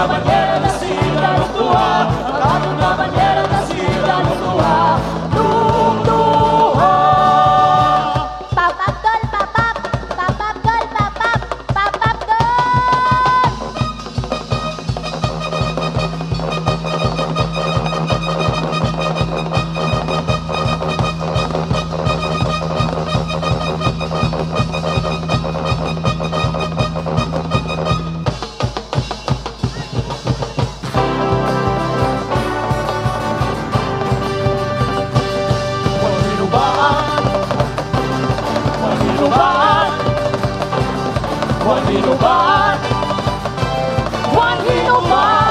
na banyera na sila ng tuwa, ang ating na banyera na sila ng tuwa. Tungtuha. Papap gol, papap, papap gol, papap, papap gol. One hinuban, one hinuban,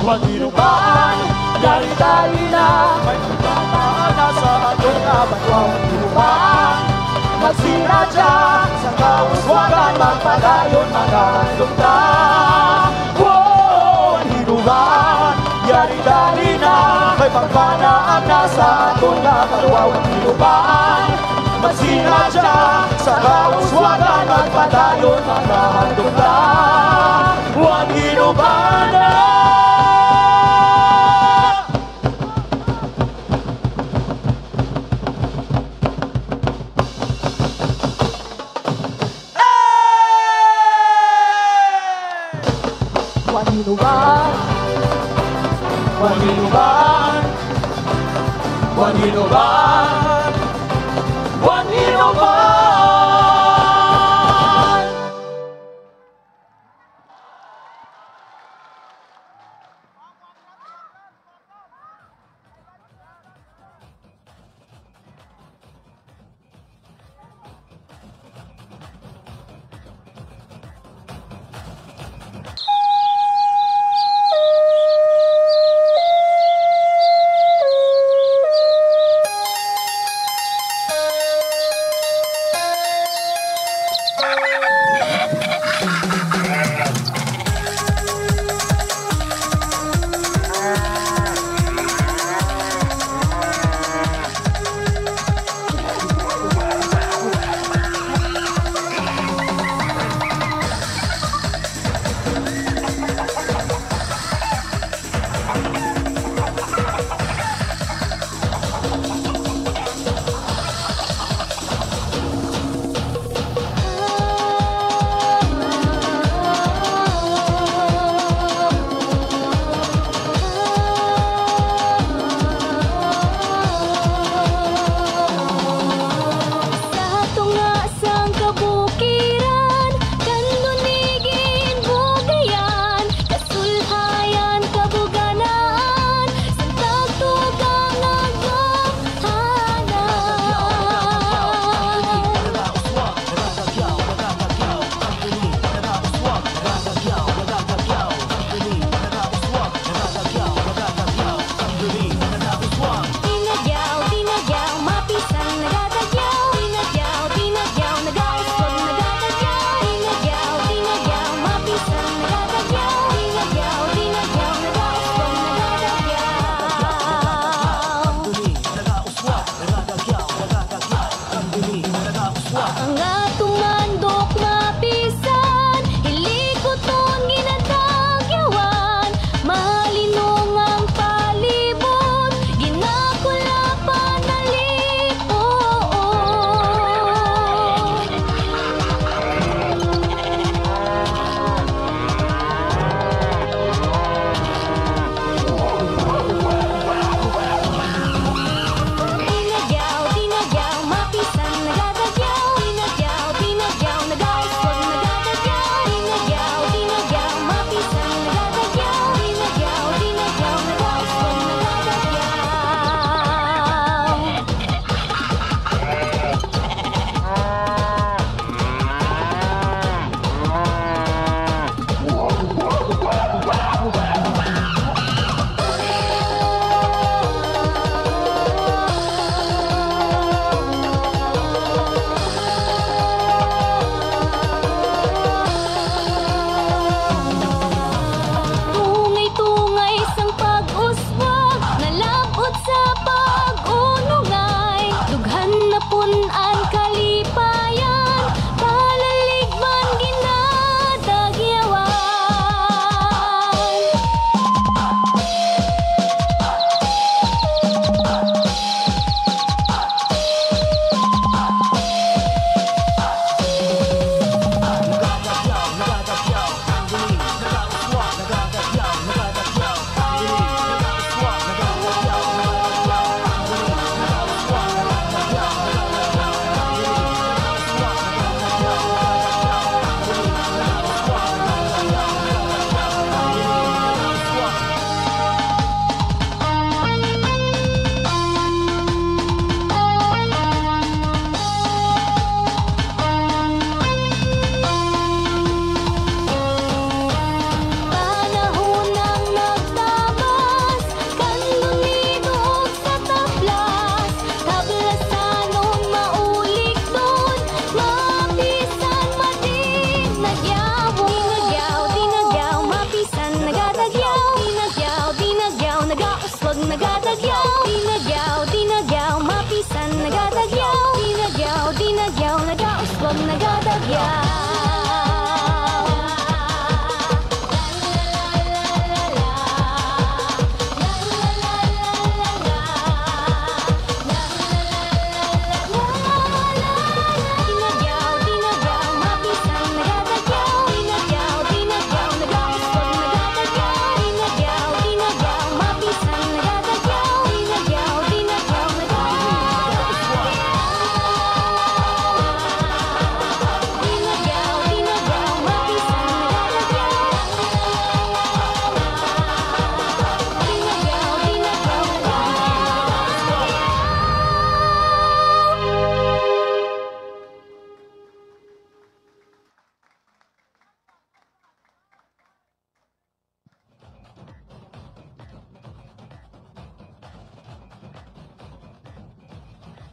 one hinuban, dari-dari na may pagkakaan na sa ating abay. One hinuban, magsinadya sa kauswagan, magpadayon, magandungta. One hinuban, dari-dari na may pagkanaan na sa ating abay. One hinuban, magsinadya sa kauswagan, magpadayon, magandungta. Huwag hinuban na. Huwag hinuban, huwag hinuban, huwag hinuban, huwag hinuban.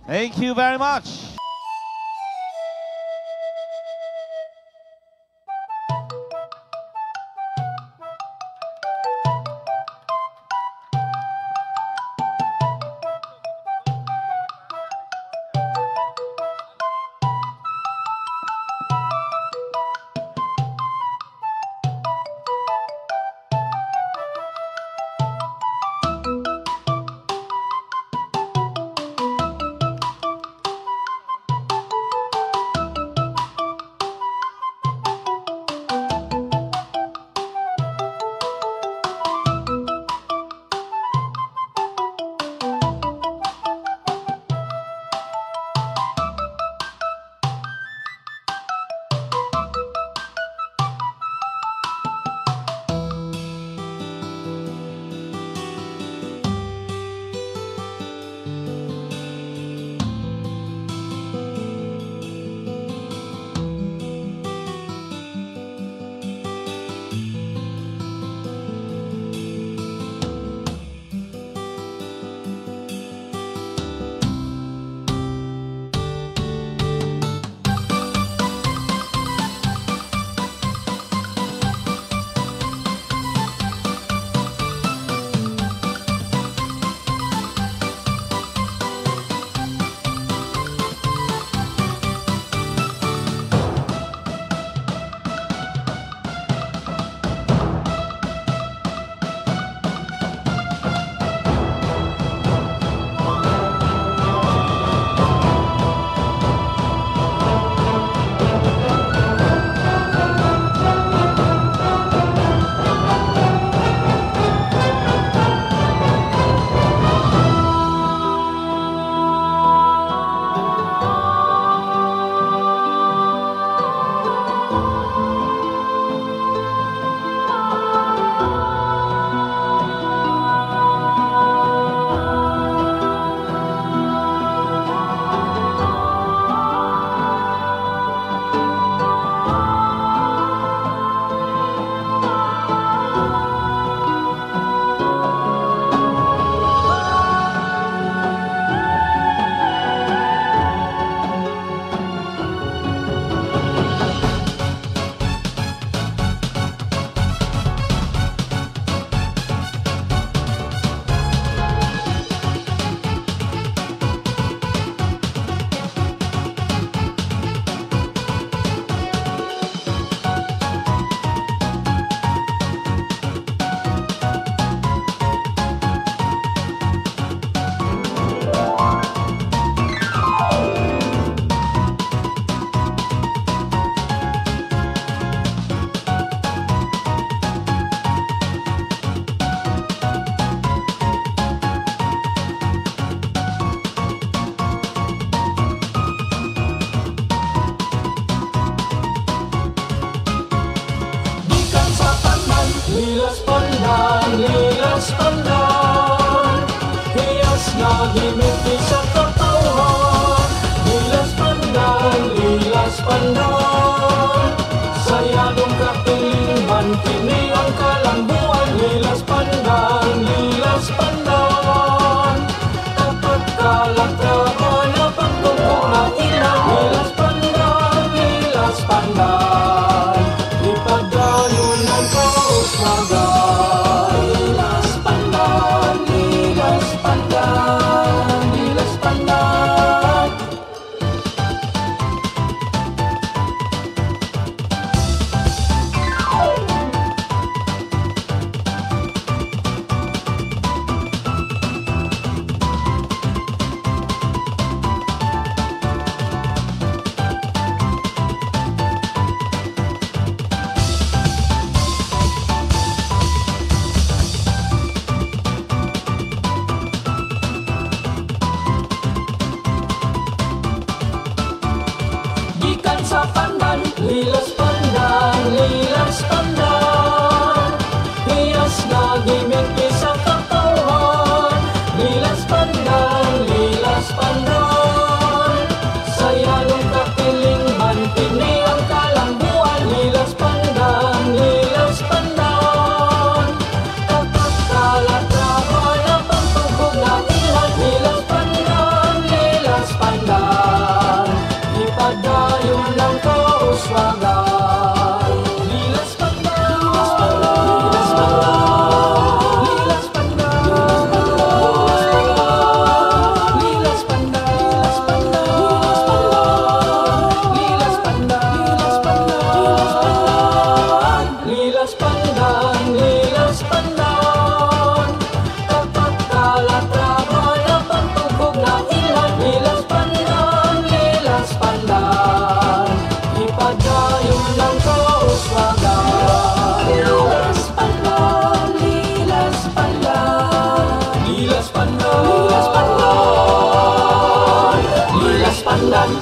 Thank you very much. Lilas pandan, lilas pandan, hiyas na himiti sa katauhan. Lilas pandan, sayadong kapilingan, kini ang kalambuan. Lilas pandan, tapat kalagtraman na pagtungkong na ilang. Lilas pandan, ipagdanon ang kaos magay. Lilas pandan, lilas pandan, lilas pandan. Pasundan.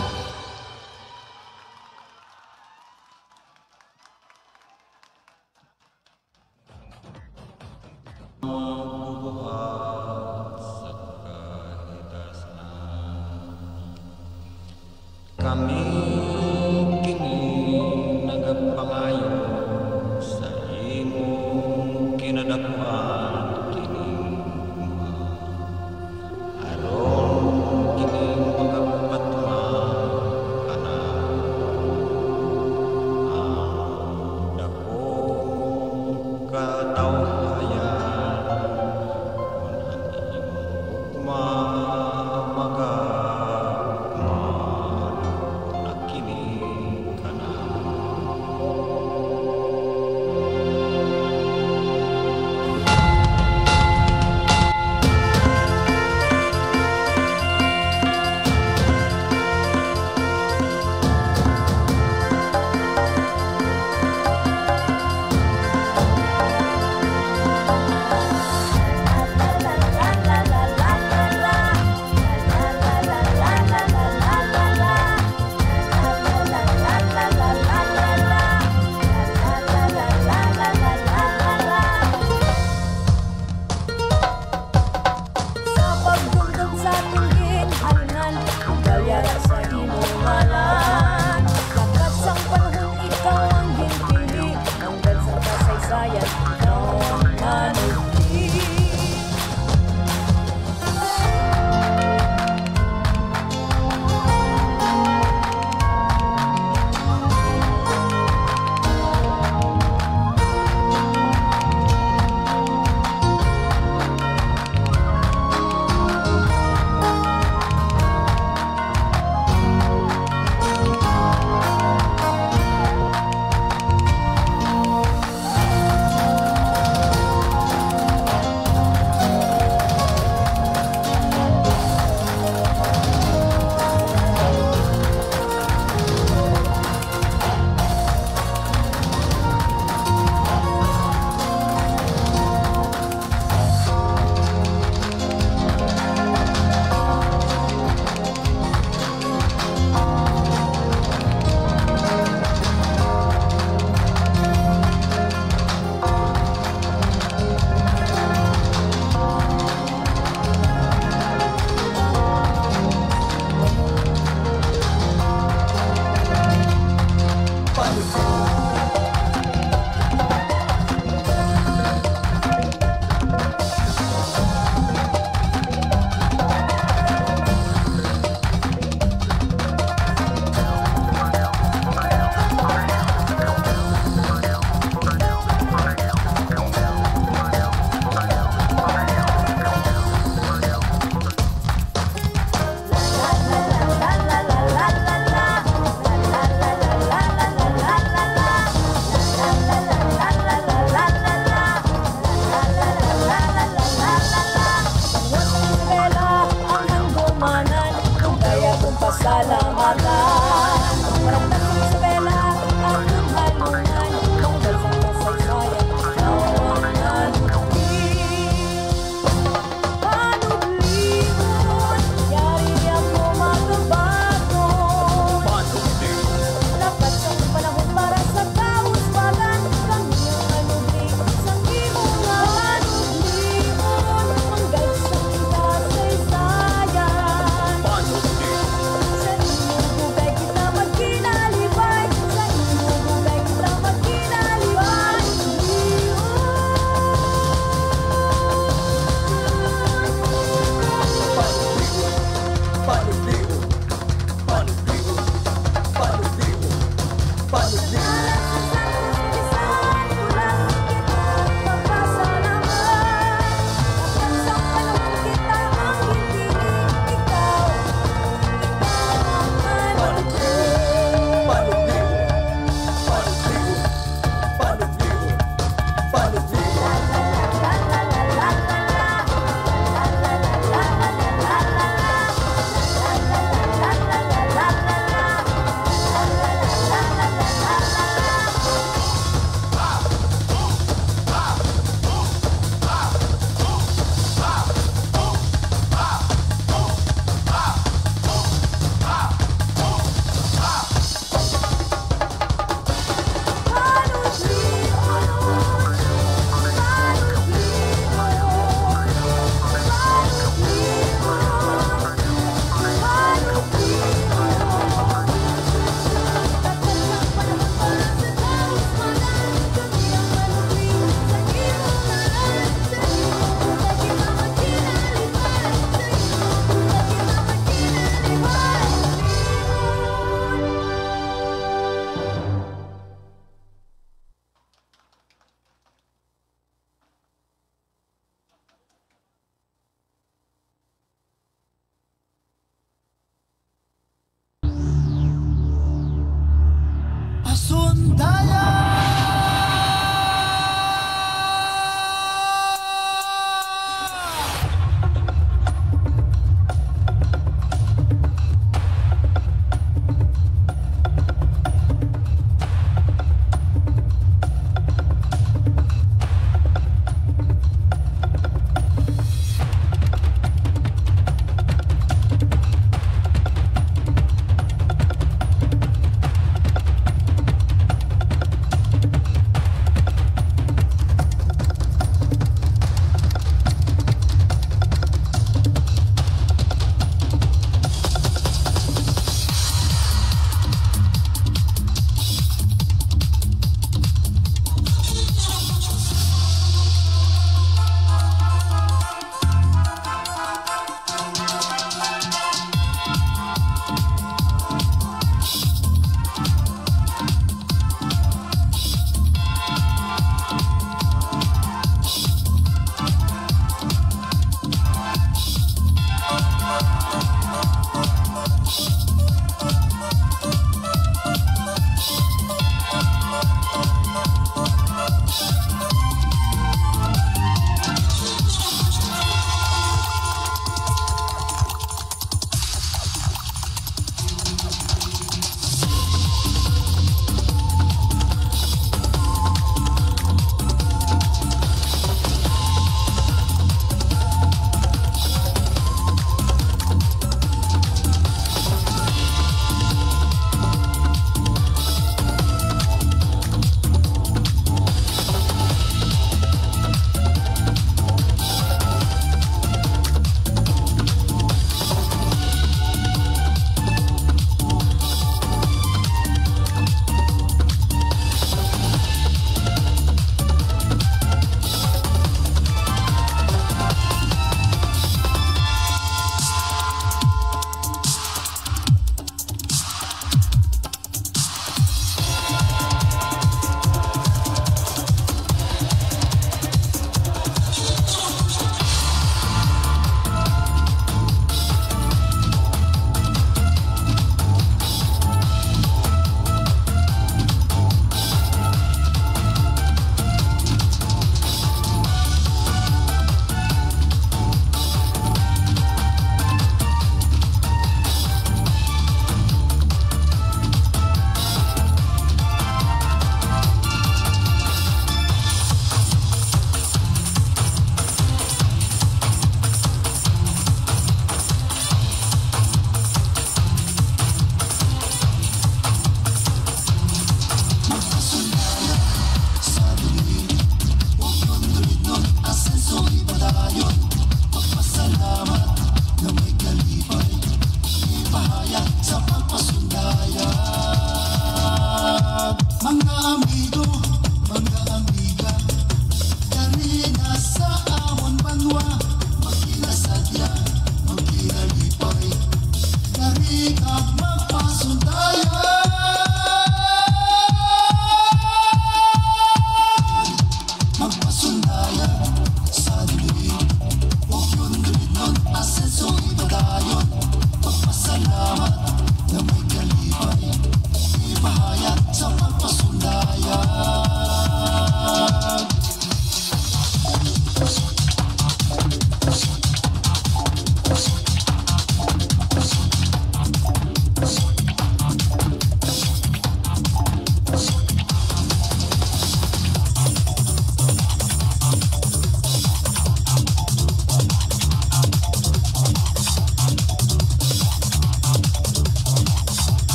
Kami kini nagapangayo sa imong kinadapuan kini aron kini magapatma ana ang dako katawhayan kun ang imong ugma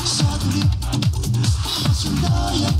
Sadly, Pasundaya.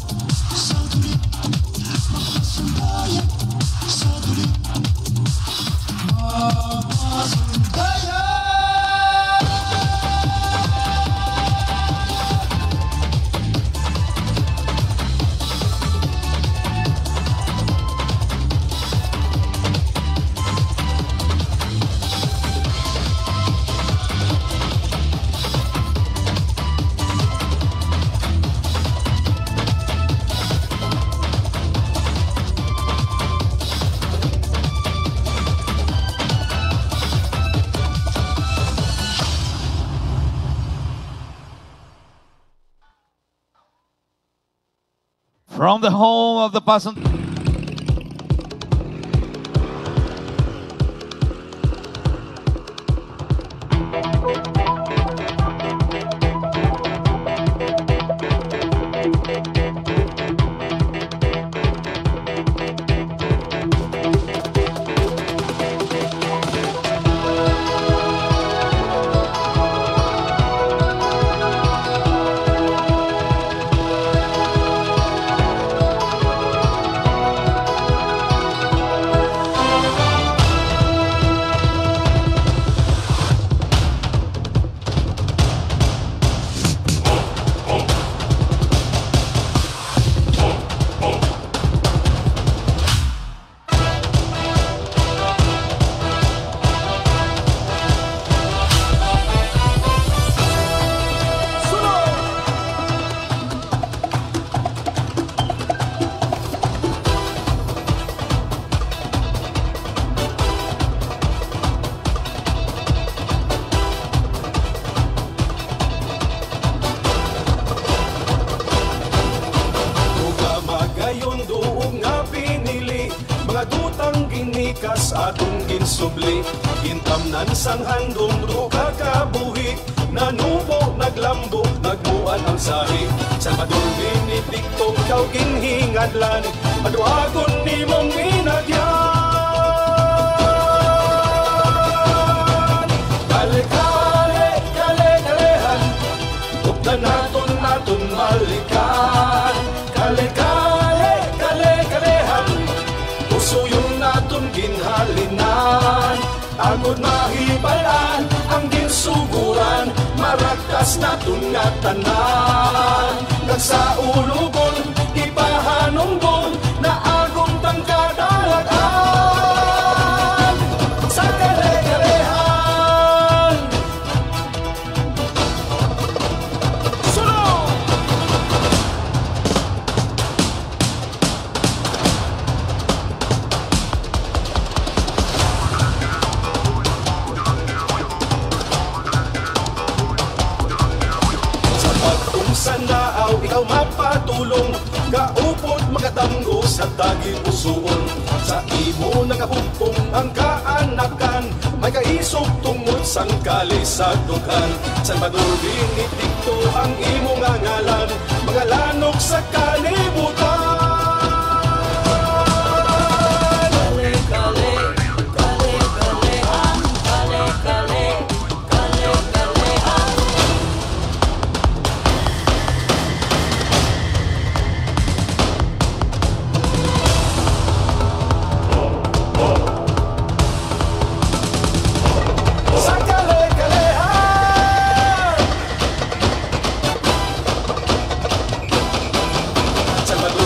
From the home of the person. Atong ginsubli, gintamnan sang handong duka kabuhi, nanubo, naglambo, nagbuan ang sahi. Salvador Benedicto, ikaw ginhingadlan, maduagon ni mong inagyan. Kale-kale, kale-kalehan, ukdan naton balikan. Kale-kale, kale-kalehan, usuyon naton ginhalinan. Agod mahibalan ang ginsuguran, marakas naton nga tanan. Nagsaulugon, ipahanunggon, na agong tangkadalagan. Sa kale-kalehan, sunod! Sa naaw, ikaw mapatulong, kaupot makatanggo sa tagi pusoon. Sa imo nagapupong ang kaanakan, may kaisog tungod sang kalisadukan. Salvador Benedicto ang imo nga ngalan, mga lanok sa kalibutan. Salvador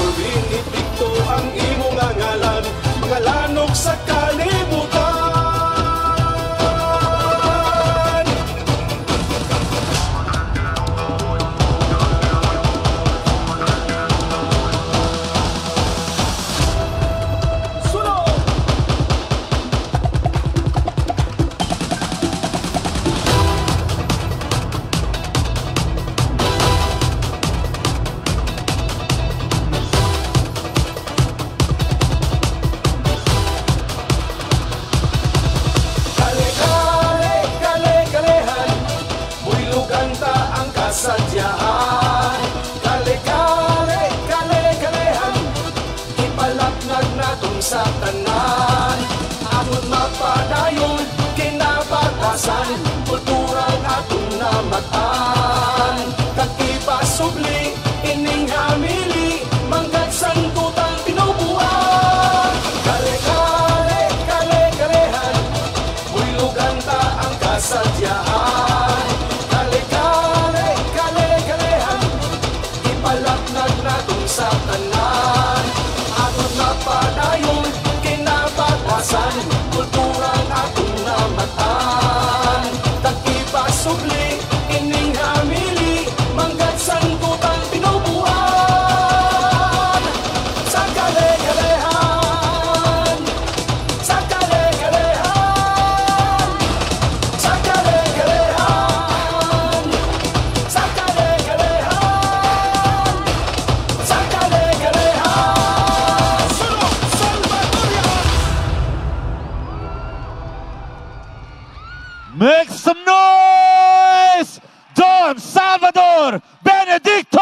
Mayor Benedicto!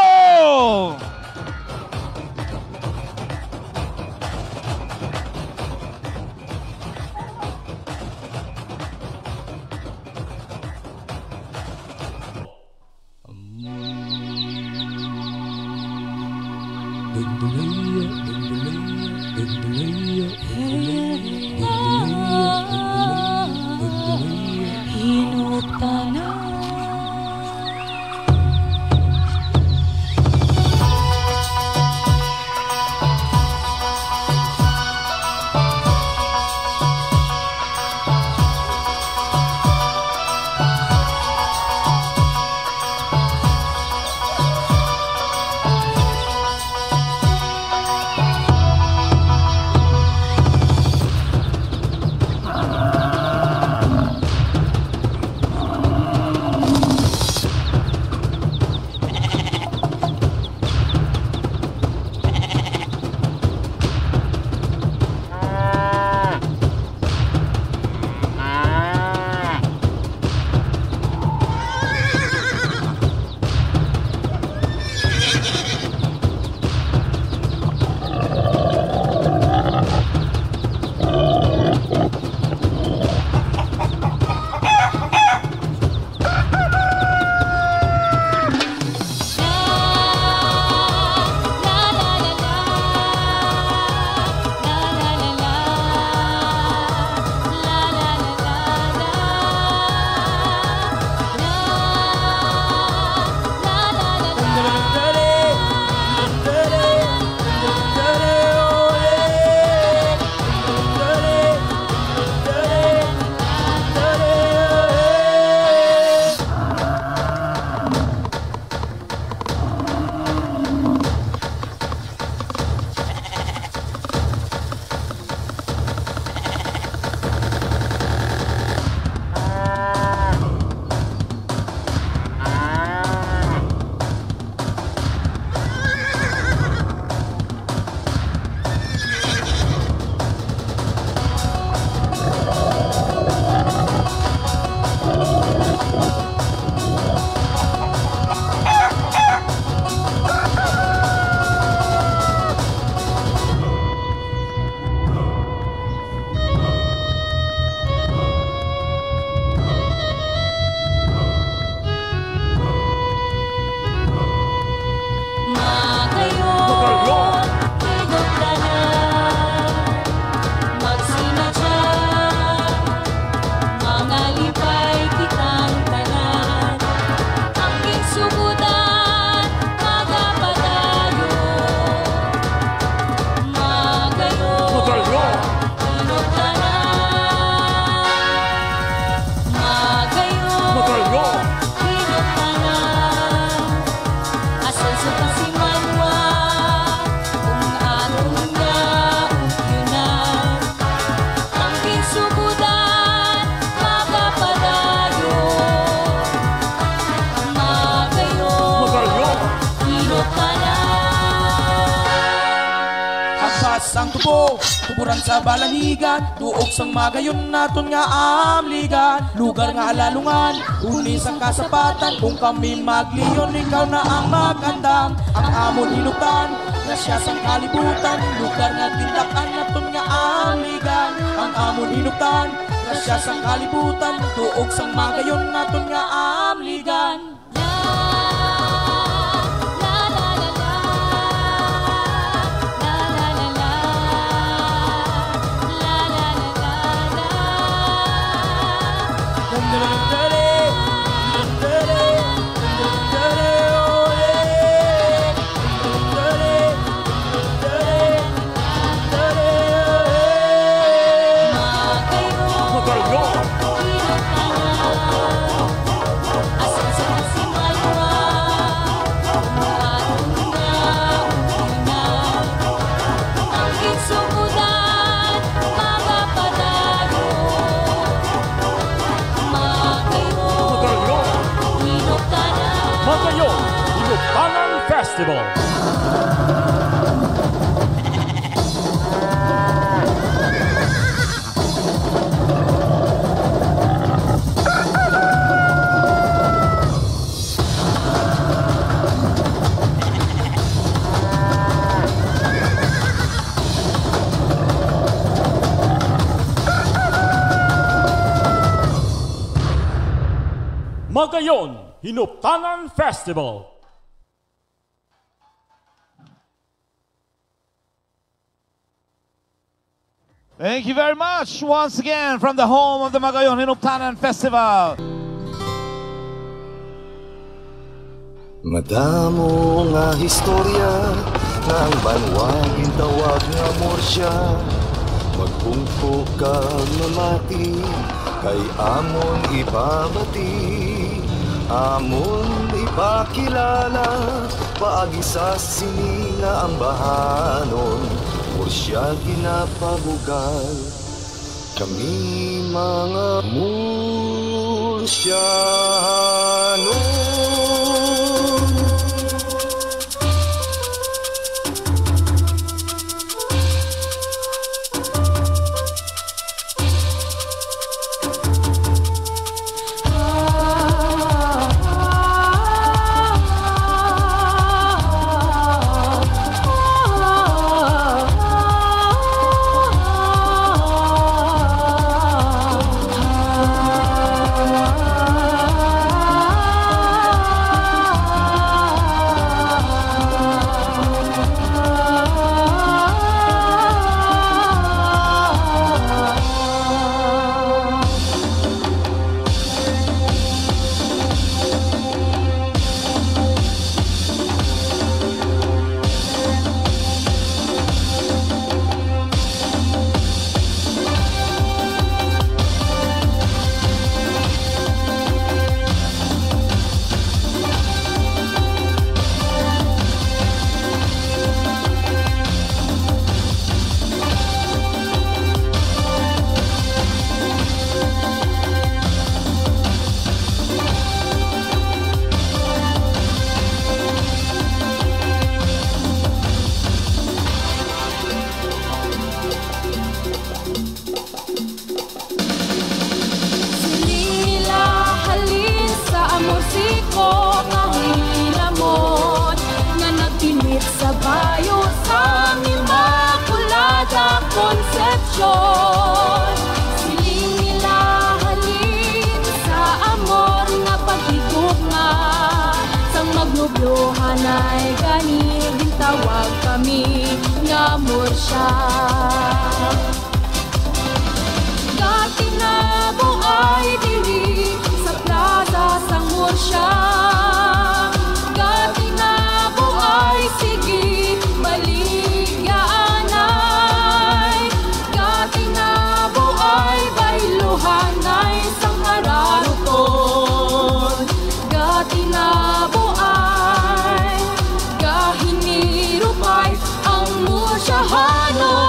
Ang tubo, tuburan sa balanigan, duog sang magayon naton nga amligan. Lugar nga alalungan, unis ang kasapatan, kung kami magliyon, ikaw na ang magandam. Ang amon hinutan, na siya sang kalibutan, lugar nga tindakan naton nga amligan. Ang amon hinutan, na siya sang kalibutan, duog sang magayon naton nga amligan. Magayon Inupanan Festival. Magayon Hinuptanan Festival. Thank you very much once again from the home of the Magayon Hinuptanan Festival. Madamo nga historya ng banwagin tawag nga morsya. Magpungko ka mamati kay amon ibabati, amon ipakilala paagi sa sini nga ambahanon. Morsya ginapabugal kami mga Mursyahanon. Siling nila halin sa amor nga pagigugma, sang maglubluhan ay ganit tawag kami nga morsya. Dati na buhay diri sa plaza sang morsya, dati na buhay sige baligyaanay, dati na buhay bailuhanay sang hararukon, dati na buhay gahinirupay ang Mursyahanon.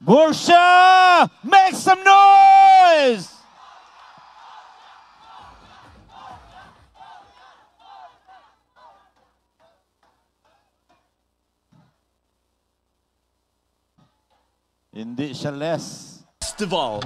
Murcia, make some noise! Hindi siya less. Festival.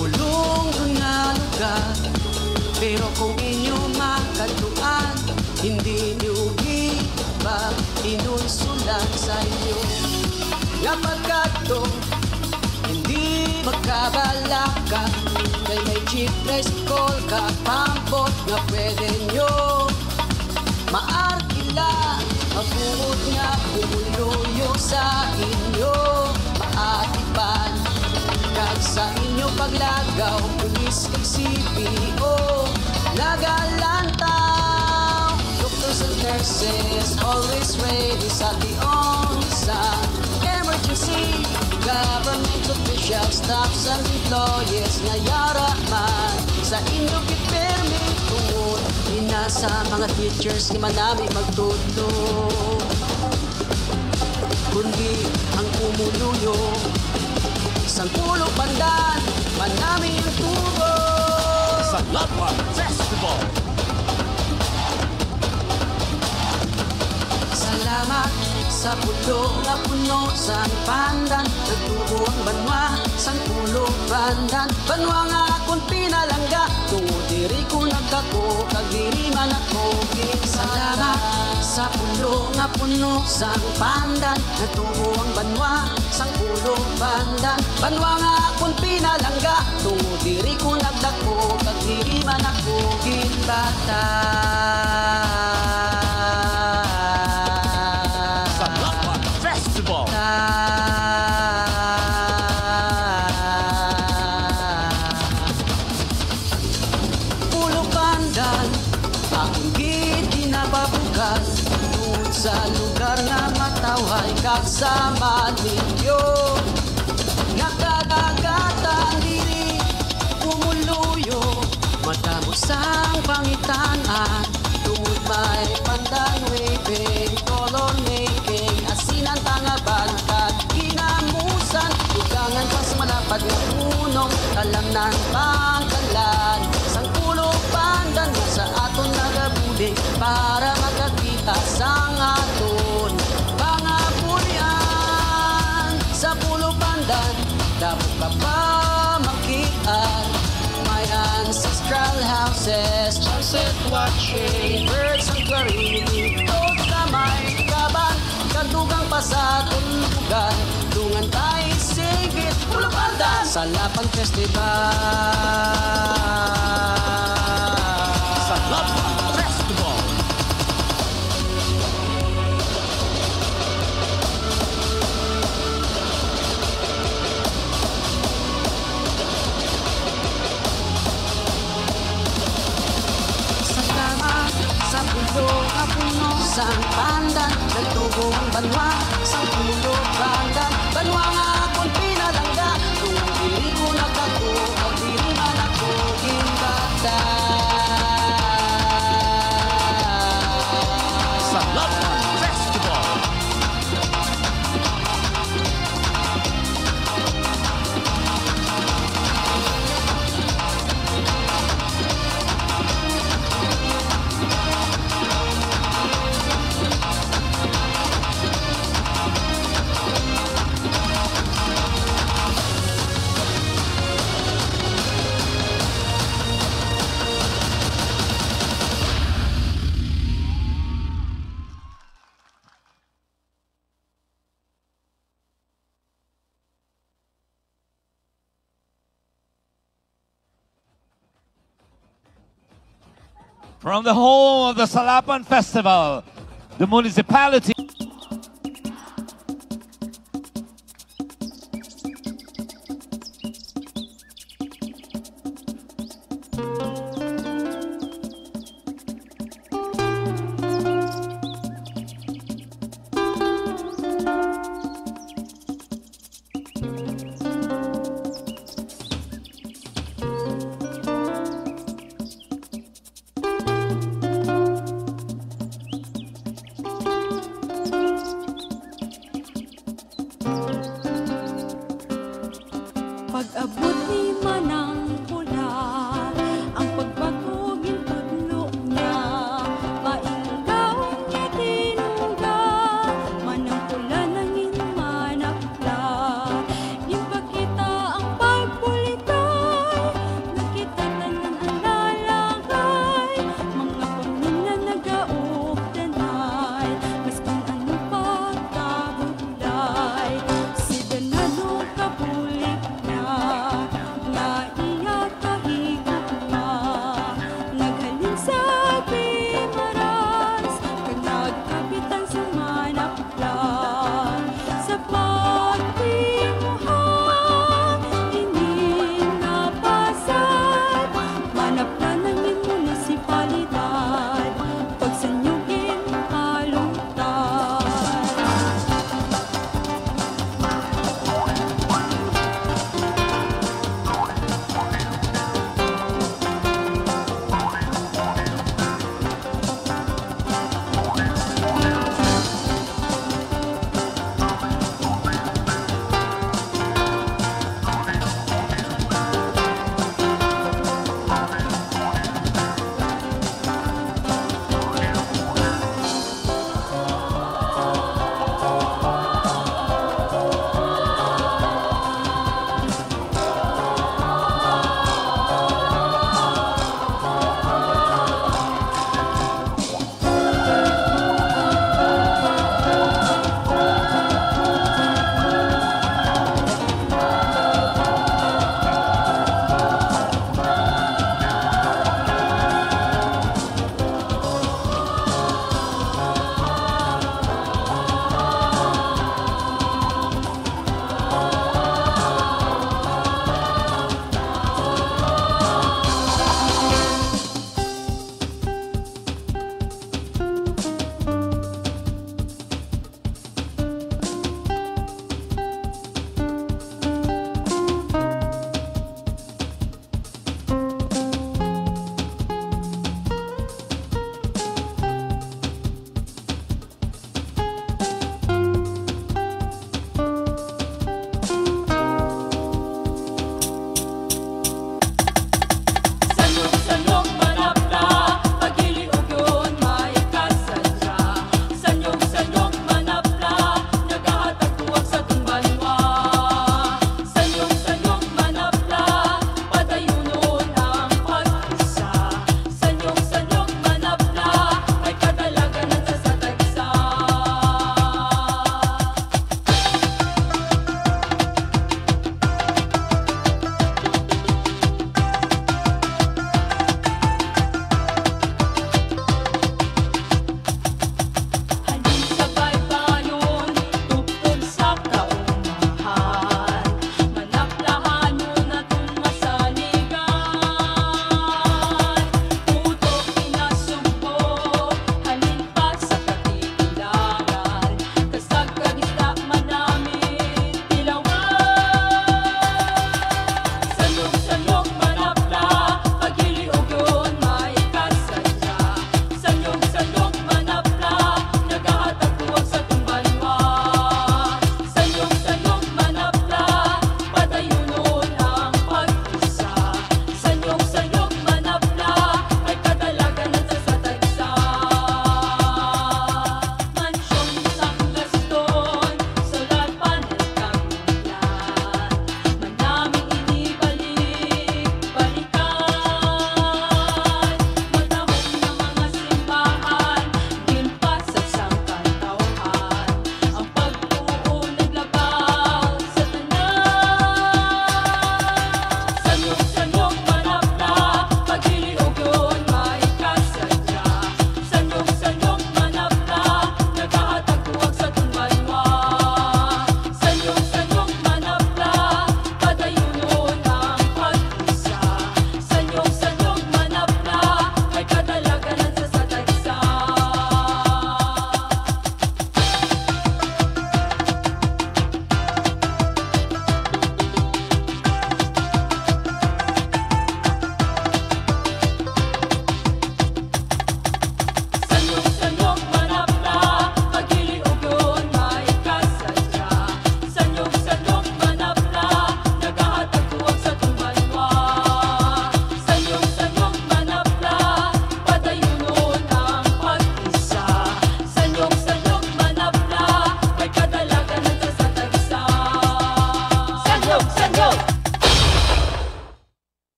Pulong nga lugar, pero kung inyo makatuan, hindi nyo iba inunsulan sa inyo. Nga pagkato, hindi magkabalaka, kay may chief price call ka, pampot nga pwede nyo maarkila, magbuot nga bumuloyo sa inyo, maatipan. Kag sa inyo paglagaw, pulis kag CPO, nagalantaw. Doctors and nurses, always ready sa tiong sa emergency. Government officials, staffs and employees, ngayara man sa inyo kipirmi tungod. Inasa mga teachers, nga manami magtutulog, kundi ang umuluyo. Sangpulo pandan, manami ang tubo sa Latwa Festival. Salamat sa pulo nga puno sa pandan, nagtubo ang banwa, sangpulo pandan, banwa nga akong pinalangga, tungod diri ko nagdako, kag diri man ako salamat sa pulo nga puno sa pandan, nagtubo ang banwa, sangpulo pandan, banwa nga akong pinalangga, tungod diri ko nagdako, kag diri man ako bata. Pulo pandan, akong gitinababukan, tungod sa lugar nga mataway kag sama ninyo. Nakadagatan diri, pumuluyo, matamos ang pangitanan, tungod may pandan waving, color making, asinan tangaban, kag kinamusan, dugangan pas malapad nga punong, talamnan pangkalan, sangpulo pandan sa aton nagabuli, para magkakita sang aton pangabulian. Sa pulo pandan, dapat pa pa makitaan, may ancestral houses, sunset watching, birds sanctuary, toad sa may kaban, kadugang pa sa tulbugan, dungan tayo Salapan Festival. Salapan Festival. Sa kama, sa pulo, kapuno, sa pandan, nagtugong banwa, sa pulo, pandan, banwa nga akong pinalangga, kung diri ko nagdako, ang diri man ako gimbata. Salapan Festival. From the home of the Salapan Festival, the municipality. Pag-abot ni manang pula, ang pagbagog yung tuglo niya, mainggaw niya tinungga, manang pula nangin manakla. Yung pagkita ang pagpulitay, nakita tanan ang lalagay, mga pamilya nagaog danay, mas kung ano pagkabulay, si Danado kapulik na.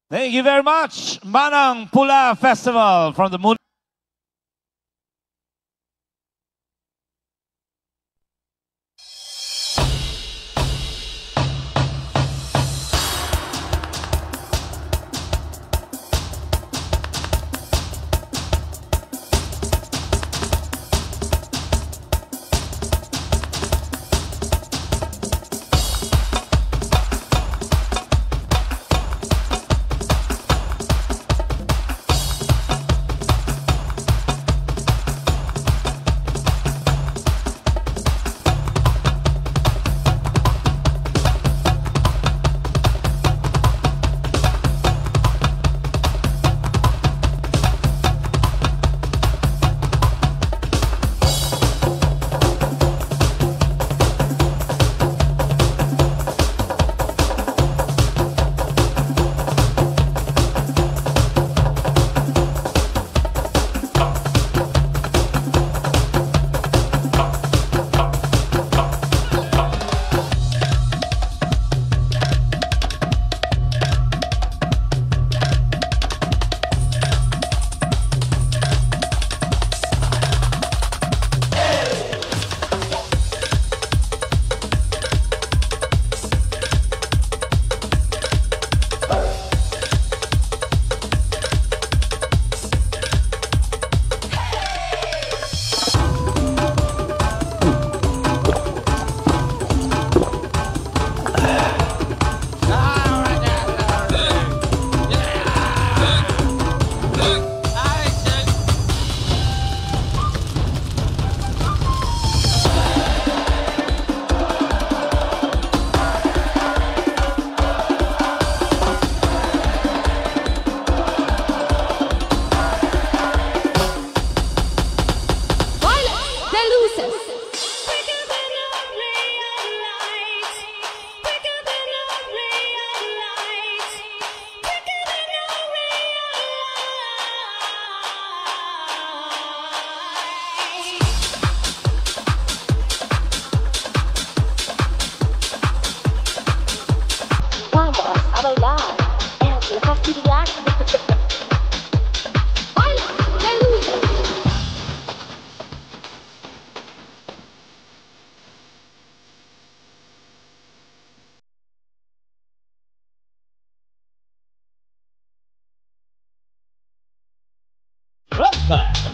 Thank you very much, Manang Pula Festival from the Moon.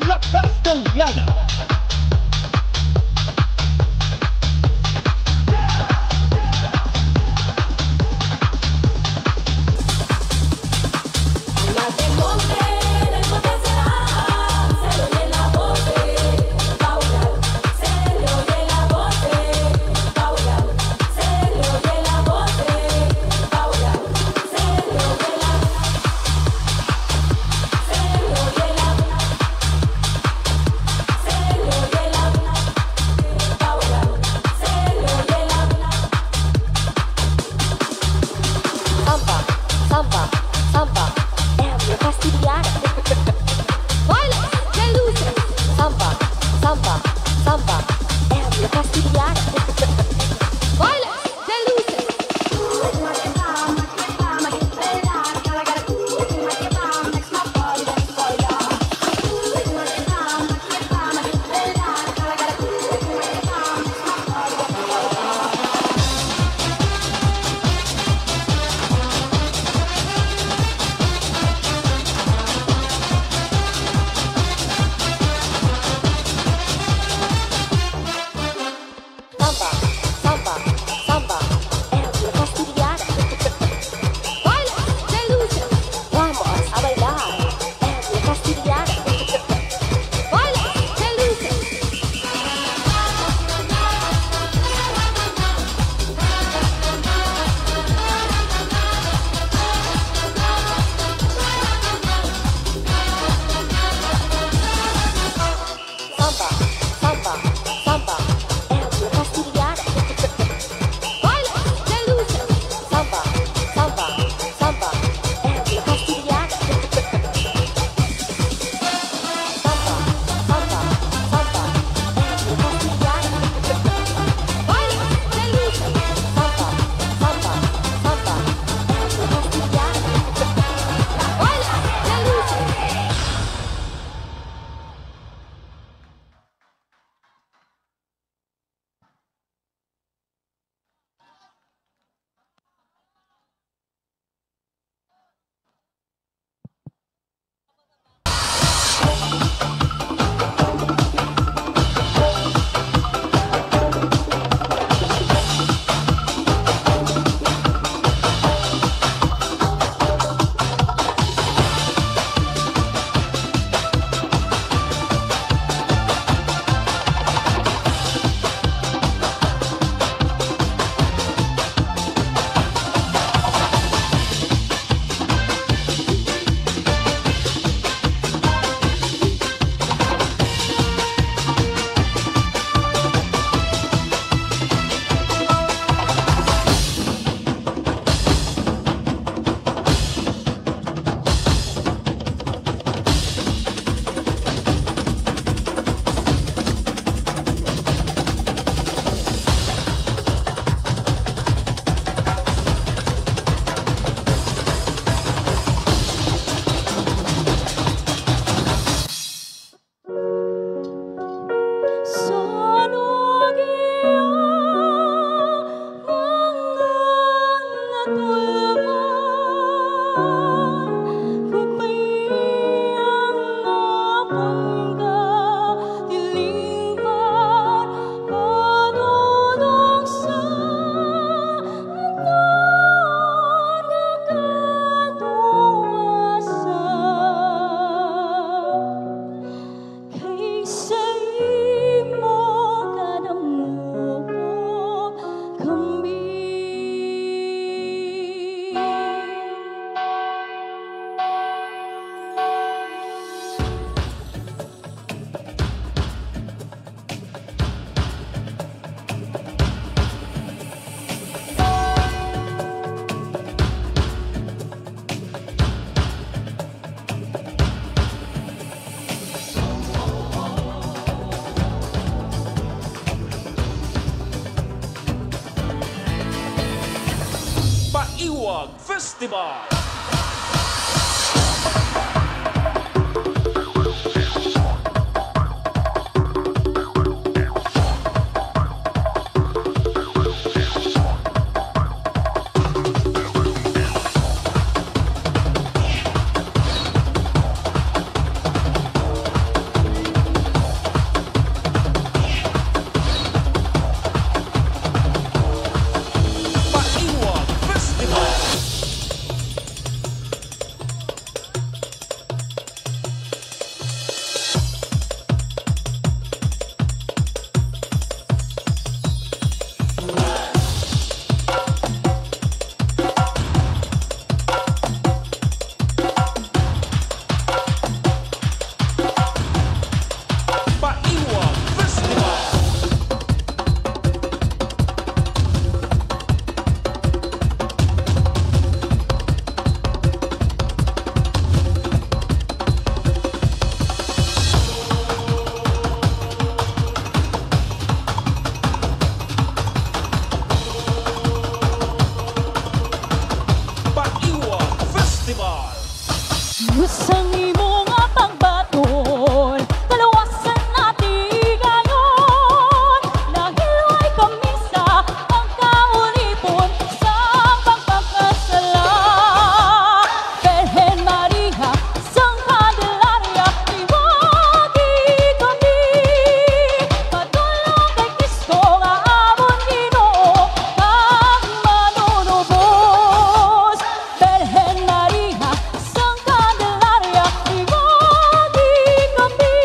La Castellana. Se Paiwag Festival. Usang imo nga pagbaton, kalawasan natin ngayon. Nahilway kami sa pagkaulipon sa pagpapasala. Virgen Maria, sang Candelaria, iwagi kami. Padulong kay Kristo nga amon Ginoo, kang manunubos. Virgen Maria, sang Candelaria, iwagi kami.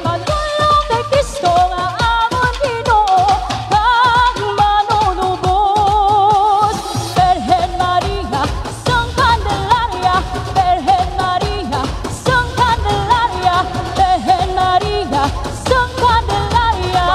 Padulong kay Kristo nga amon Ginoo, kang manunubos. Virgen Maria, sang Candelaria, Virgen Maria, sang Candelaria, Virgen Maria, sang Candelaria.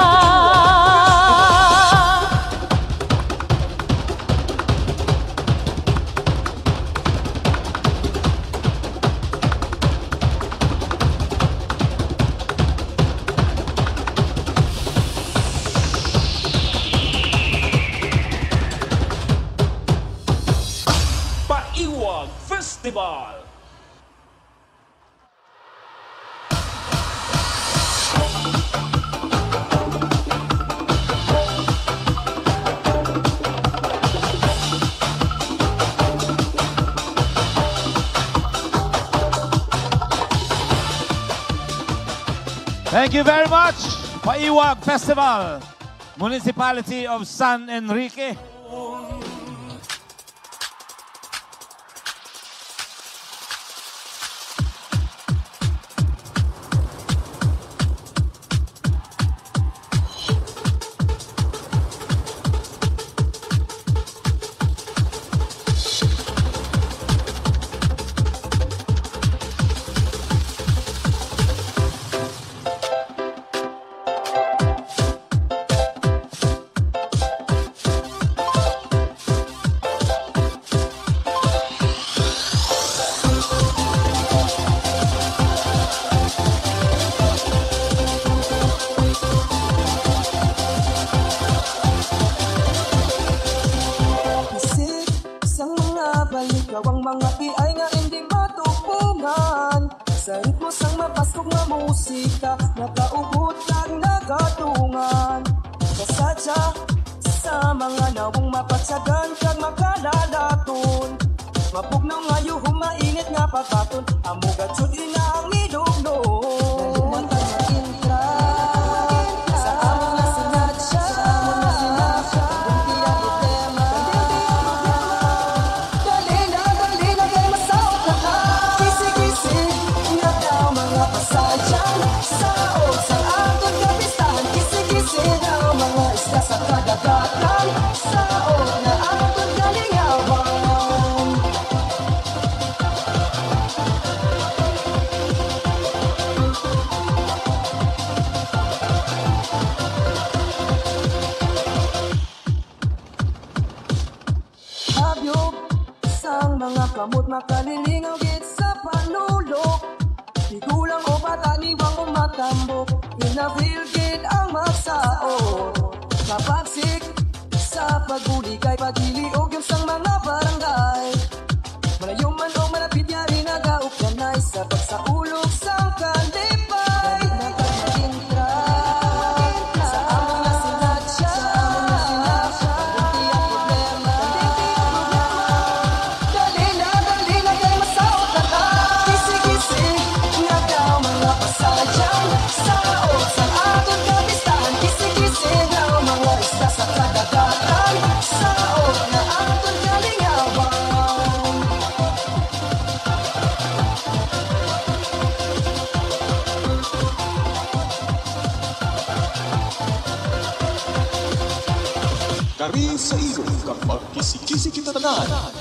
Paiwag Festival. Thank you very much, Paiwag Festival, Municipality of San Enrique. Isip sang mga balikaw ang mga tiay nga hindi matupungan. Sa ritmo sang mapaskog nga musika, nakaugot kag nagatungan. Kasadya sa mga nawong mapatsagan kag makalalaton. Mapugnaw ngayo humainit nga pagkaton, amugat sud ina ang idugno. Sa kadagatan, sao na atong galingawan. Habyog sang mga kamot makalilingaw git sa panulok. Tigulang o pataniwang umatambok, inafil git ang magsao. Kapagsik sa pagbuligay, pagiliog yung sang mga barangay. Malayo man o malapit niya rin nagaupyanay sa pagsaulog sang kalipay. Nagkagintra sa among nasinadya, hindi ang problema. Dali na kay masaot na ka. Kisig-kisig nga daw mga pasadyan sa kaot sa aton kapistahan. Kisig-kisig nga mga isda sa kadagatan sa kaot na aton kalingawan. Kari sa iyo kapag kisi-kisi kita tanan.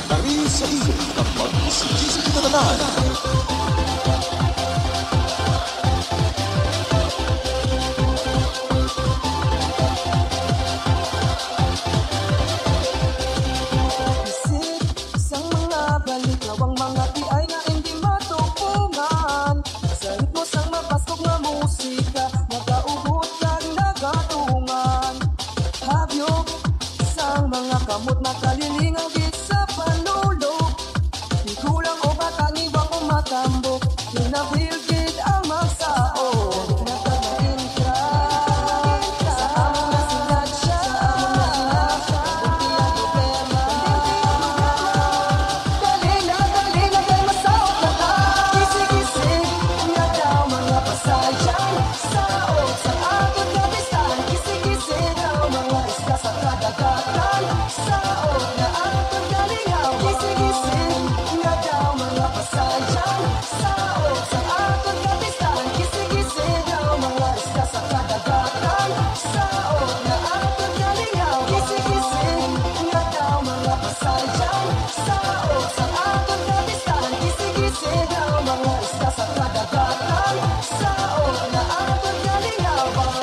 Kari sa iyo kapag kisi-kisi kita tanan. Isip isang mga balik lawang mga tiay nga hindi matupungan. Sa ritmo sang mapaskog nga musika, nagaugot kag nagatungan. Habyog sang mga kamot na kalilingang sa panulog. Di kulang o katangiwang o matambok, pinabilgid ang magsao. Nagkamaintra sa among nasinadya, hindi ang problema. Dali na kay masaot na ka. Kisig-kisig nga daw mga pasadyan sa kaot sa aton kapistahan. Kisig-kisig daw mga isda sa kadagatan sa kaot na aton kalingawan. Kisig-kisig nga daw mga pasadyan sa kaot sa aton kapistahan. Kisig-kisig daw mga isda sa kadagatan sa kaot na aton kalingawan. Kisig-kisig nga daw mga pasadyan sa kaot sa aton kapistahan. Kisig-kisig daw mga isda sa kadagatan sa kaot na aton kalingawan.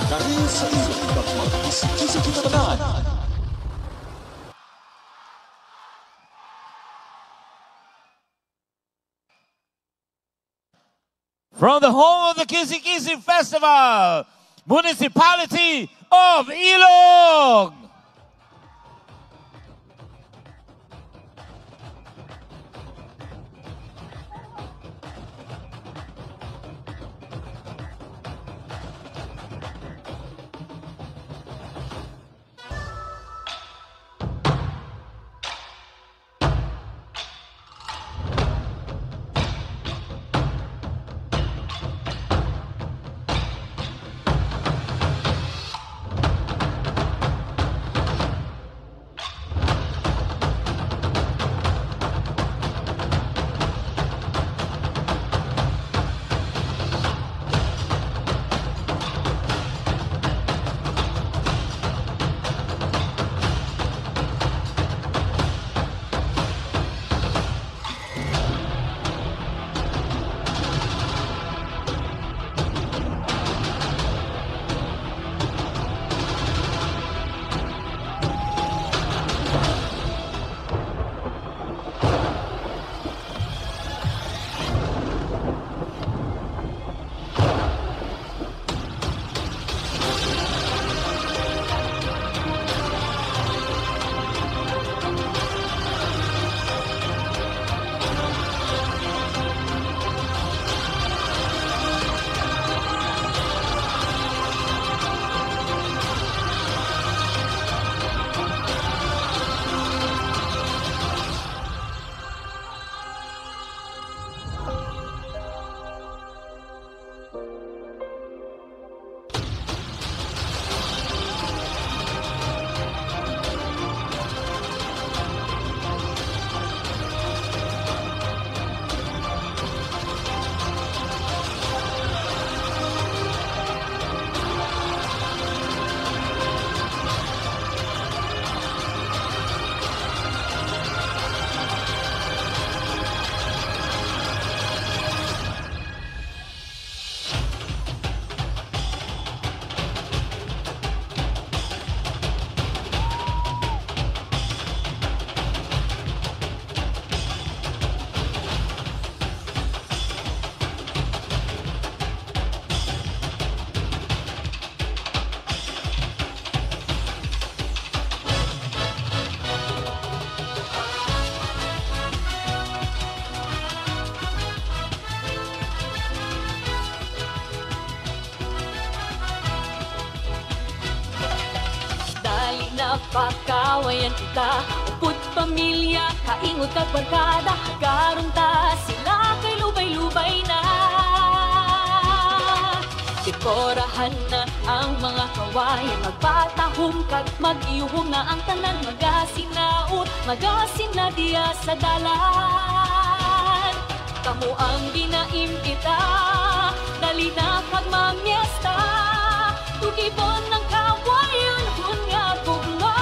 Kari sa iyo kapag kisi-kisi kita tanan. From the home of the Kisi Kisi Festival, Municipality of Ilog. napakawayan kita. Upod pamilya, kaingot at barkada, hagaron ta sila kay lubay-lubay na. Ikorahan na ang mga kawayan, magpatahom kag mag-iuhom na ang tanan, magasinaot, magasina diya sa dalan. Kamu ang ginaimbita, dali na kag mamyesta, tugibon ng kawayan, hunya gugma.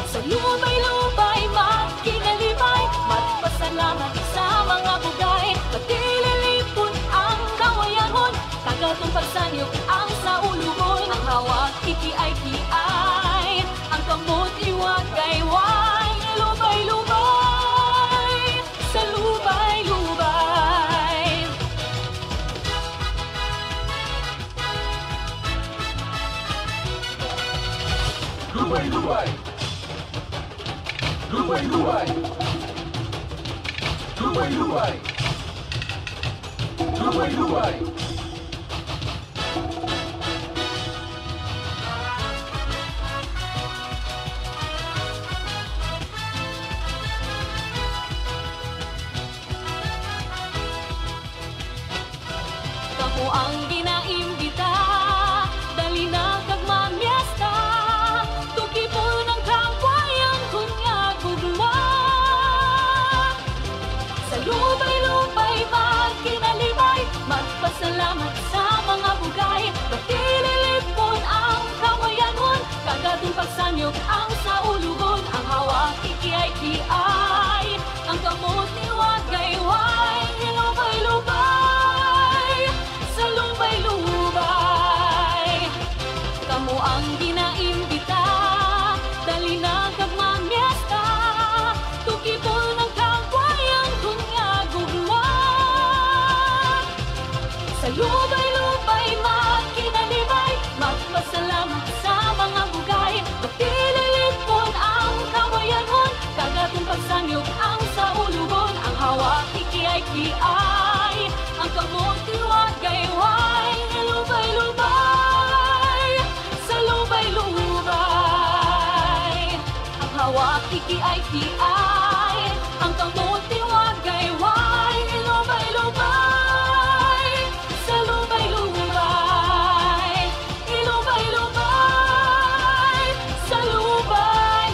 Sa lubay-lubay, magkinalibay, magpasalamat sa mga bugay, patililipon ang kawayanhon, kagatong pagsanyok ang sa uluhon, ang hawak iki-ay-kiay, ang kamot iwagay-way, lubay-lubay, sa lubay-lubay. Lubay-lubay, lubay-lubay, lubay-lubay, lubay-lubay. Kamu ang ginaimbita, dali na kag mamyesta, tugibon ang kawayan kunya gugma. Sa lubay-lubay, magkinalibay, magpasalamat sa mga bugay, patililipon ang kawayanhon, kagatong pagsanyok ang sa ulugon, ang hawak iki-ay-kiay, ang kamot iwagay-way, lubay-lubay, sa lubay-lubay. Kamu ang ginaimbita, dali na kag mamyesta, tugibon ang kawayan kunya gugma. Sa lubay-lubay, magkinalibay, magpasalamat sa mga bugay, patililipon ang kawayanhon, kagatong pagsanyok ang sa ulugon, ang hawak iki-ay-kiay, ang kamot iwagay-way, lubay-lubay, sa lubay-lubay. Ang hawak iki-ay-kiay, ang kamot iwagay-way, lubay-lubay, sa lubay-lubay, ilubay-lubay, sa lubay-lubay.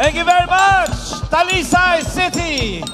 Thank you very much, Talisay City.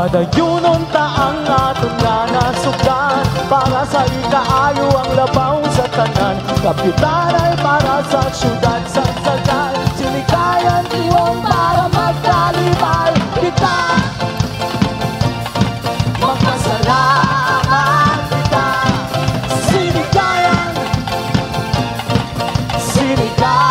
Padayunon ta ang aton nga nasugdan, para sa ikaayo ang labaw sa tanan. Kapitan ay para sa syudad sa sagal, sinikayan tiwong para magkalibay kita. Magpasalamat kita, sinikayan, sinikayan.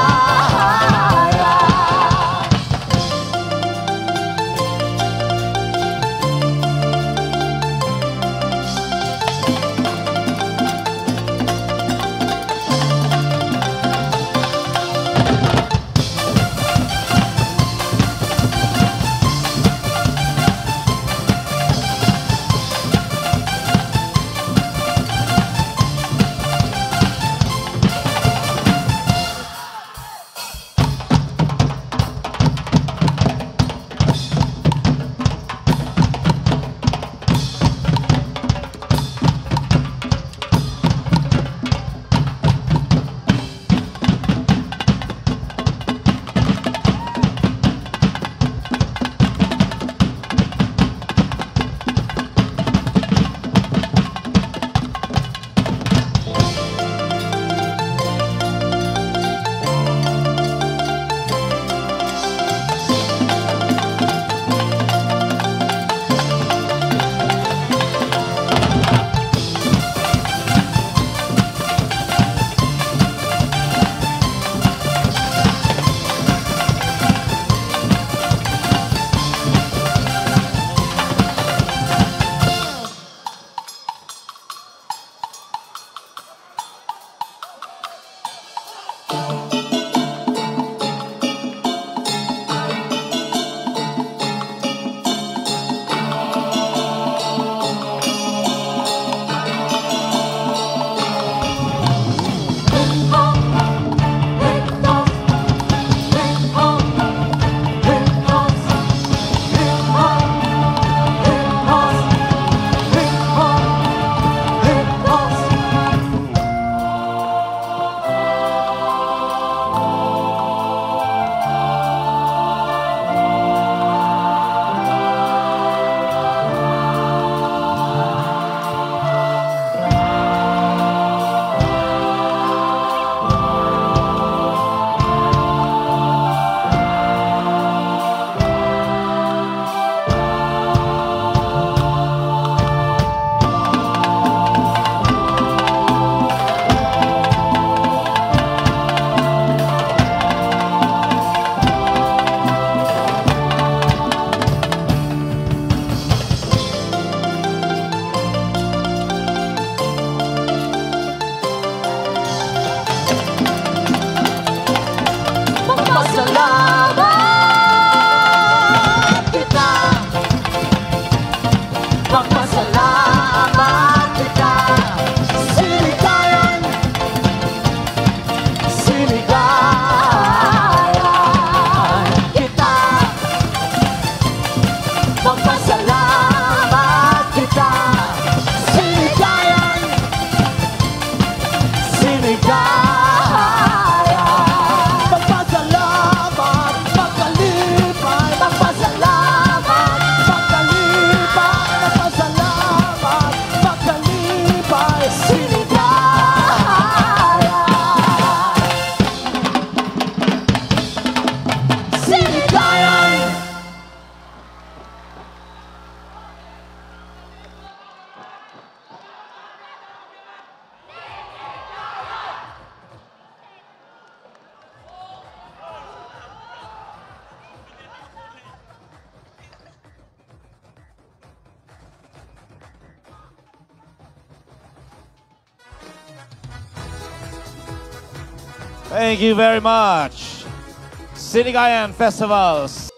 Thank you very much. Sinigayan Festivals.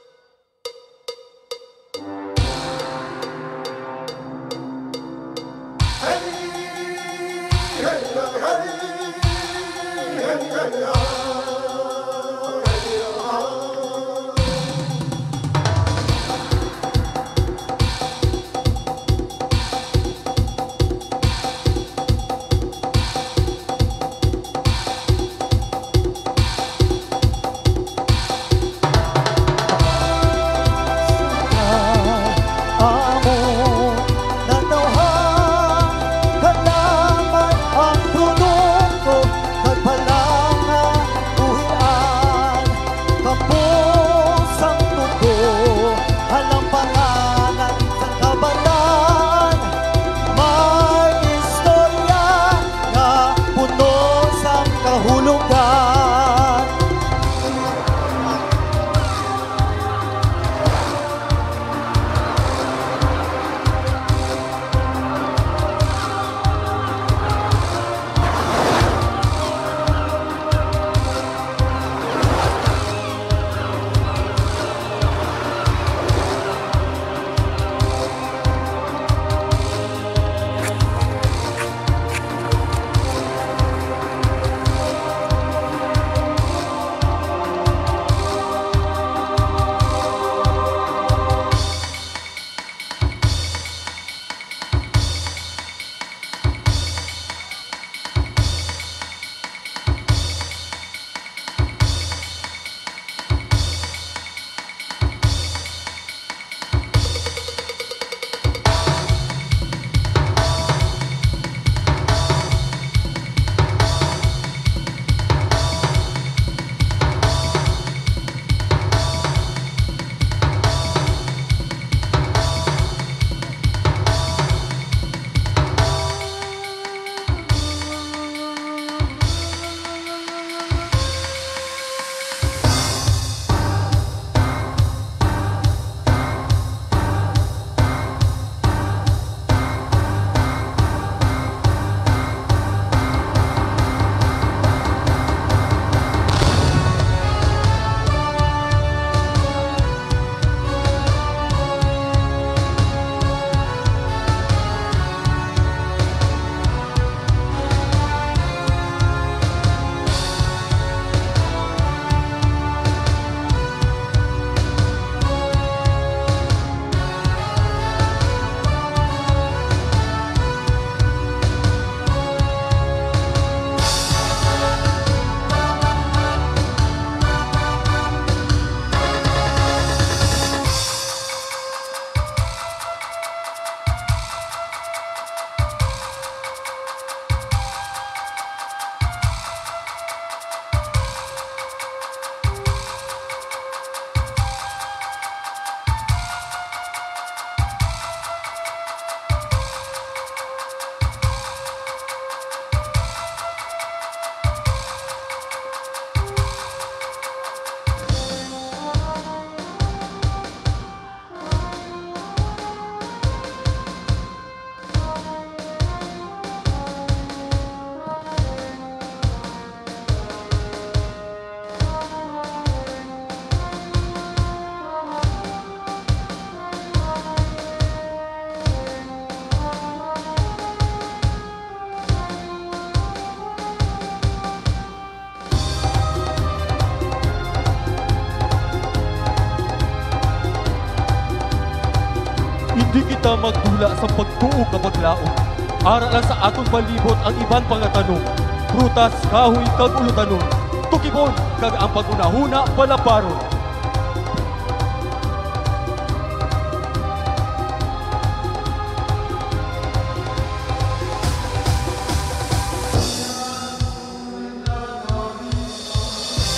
Di kita magdula sa pagtuo kapaglaon. Ara lang sa aton palibot ang iban pangatanong. Prutas, kahoy, kag ulutanon. Tukibon, kag ang pagunahuna palaparon.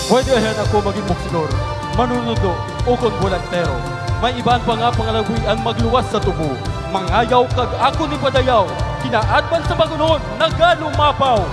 Pwede ayan ako maging buksidor, manunundo o kon volantero. May iban pa nga pangalawi ang magluwas sa tubo. Mangayaw kag ako ni padayaw, kinaadban sa bagunon, nagalumapaw.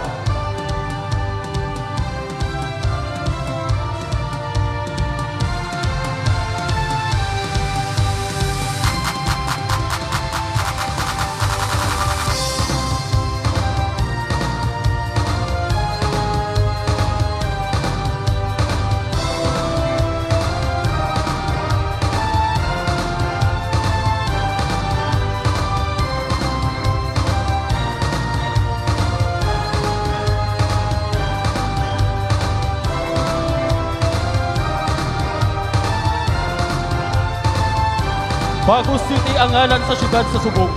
Bago City ang ngalan sa syudad sa Subong.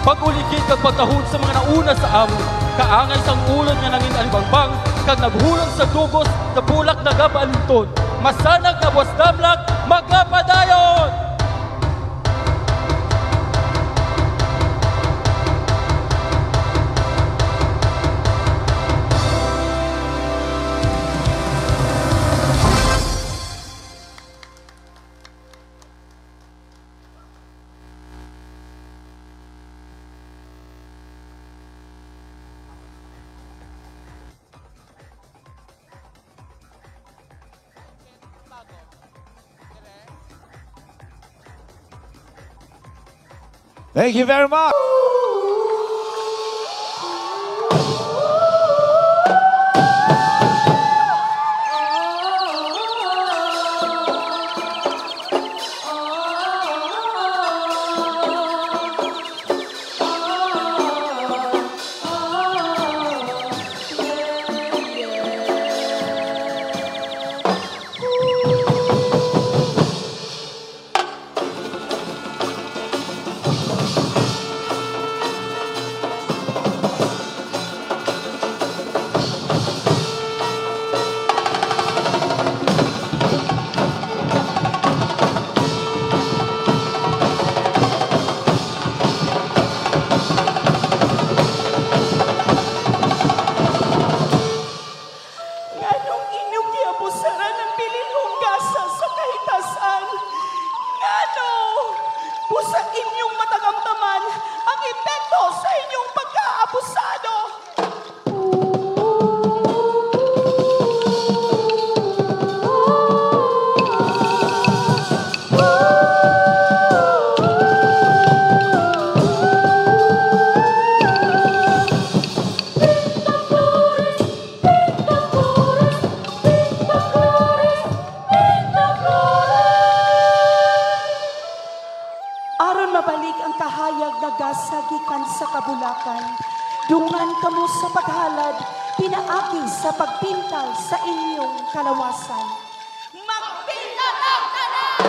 Pag-ulikid kag pagtahod sa mga nauna sa amon. Kaangay sang ulod nga nangin alibangbang, kag naghulong sa dugos, napulak nagabalinton. Masanag na buwas damlak, magapadayon! Thank you very much. Dungan kamo sa paghalad, pinaagi sa pagpintal sa inyong kalawasan. Magpintal ang tanan!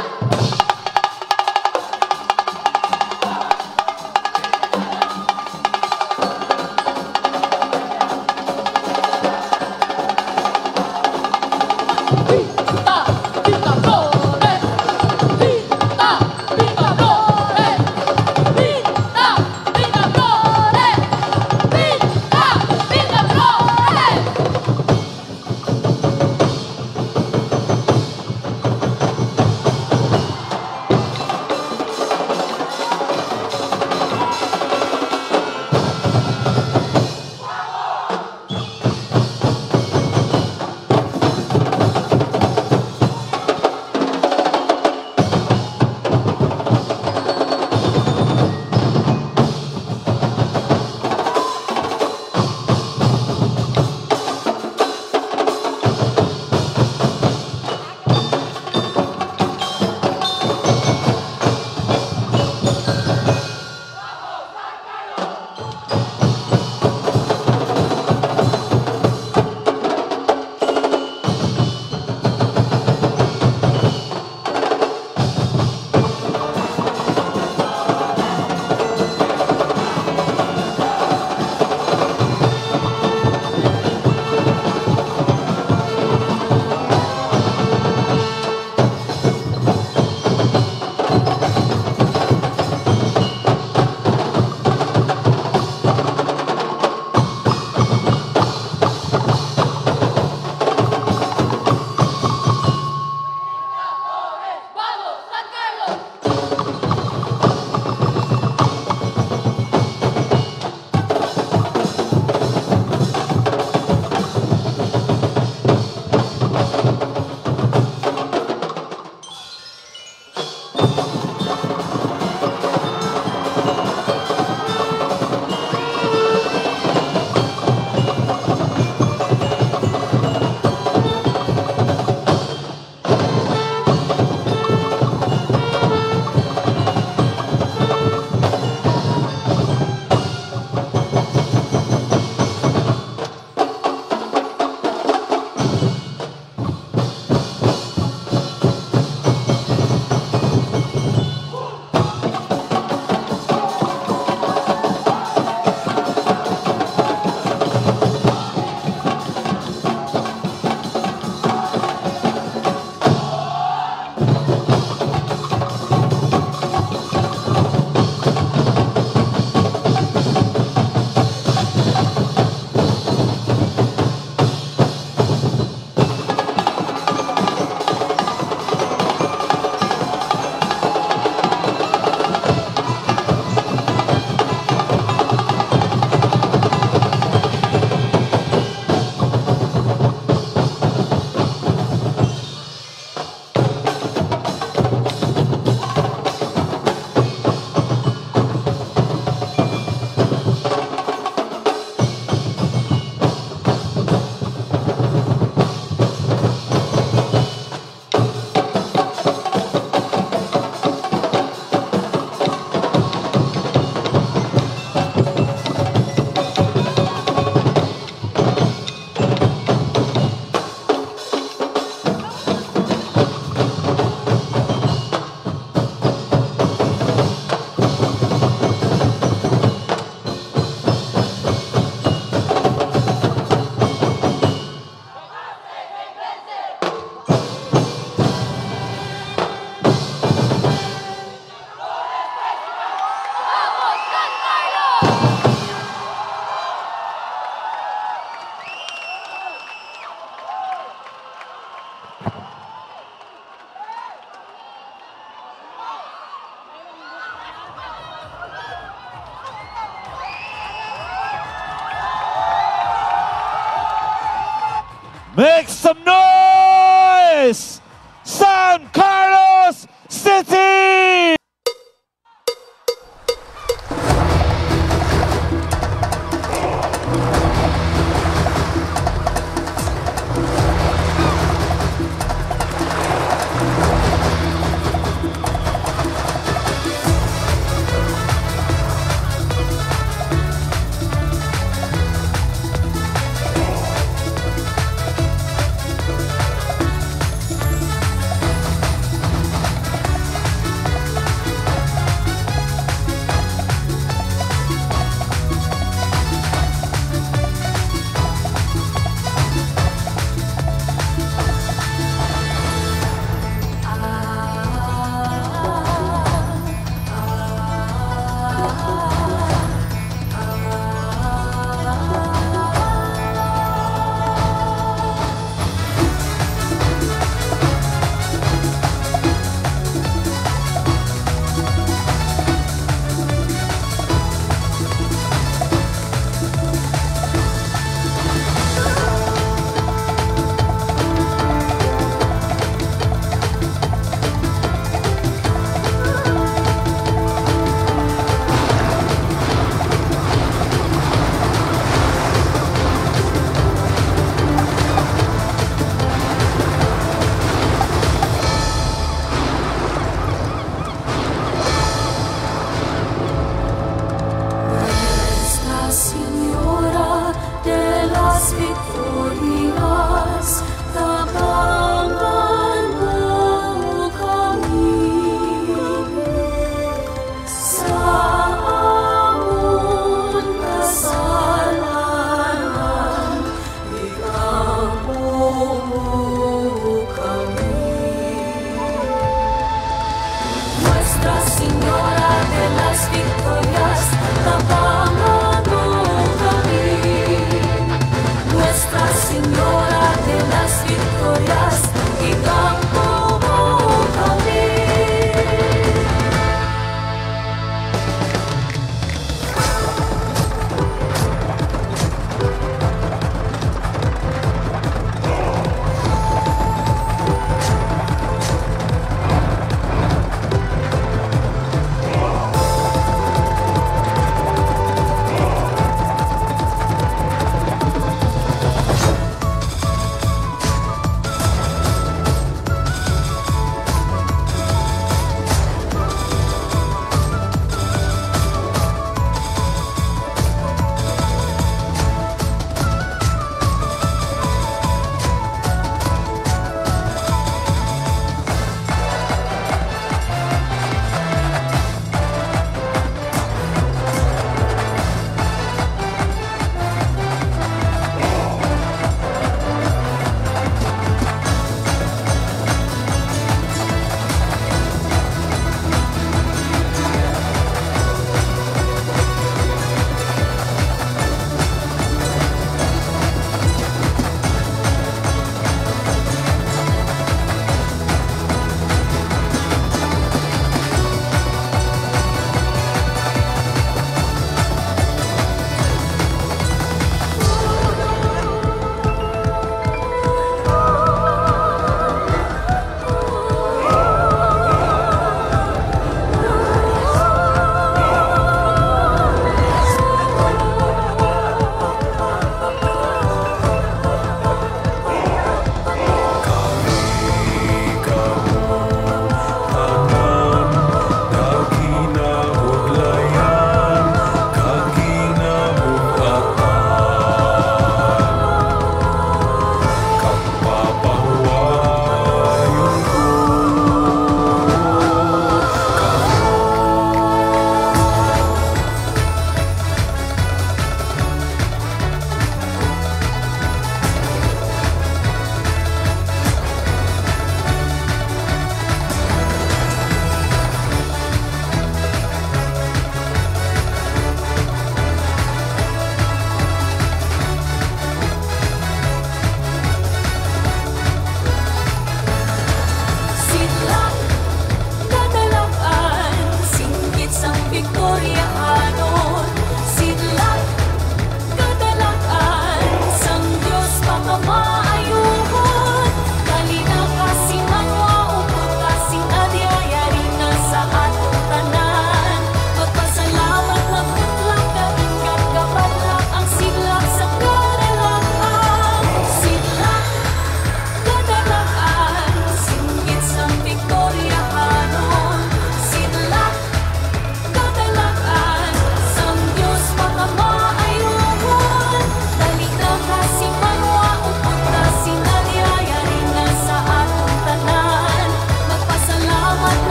Make some noise! San Carlos City!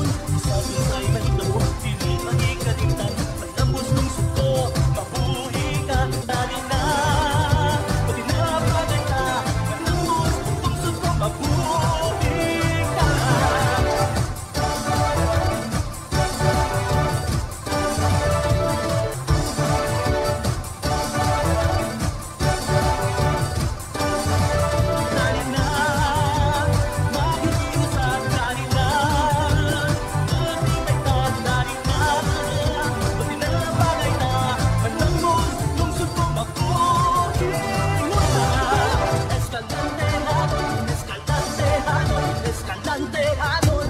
hapon sa bungkay mahito, dili mahikalitan, matapos ng suko, mabuhi ka, dali na, pati na pagay ka, matapos ng suko, mabuhi ka. Dali na, mag-iusap, dali na, matibay ka, dali na, pati na bagay na, malambos, lungsod ko, mabuhi na. Escalante hanon, escalante hanon, escalante hanon.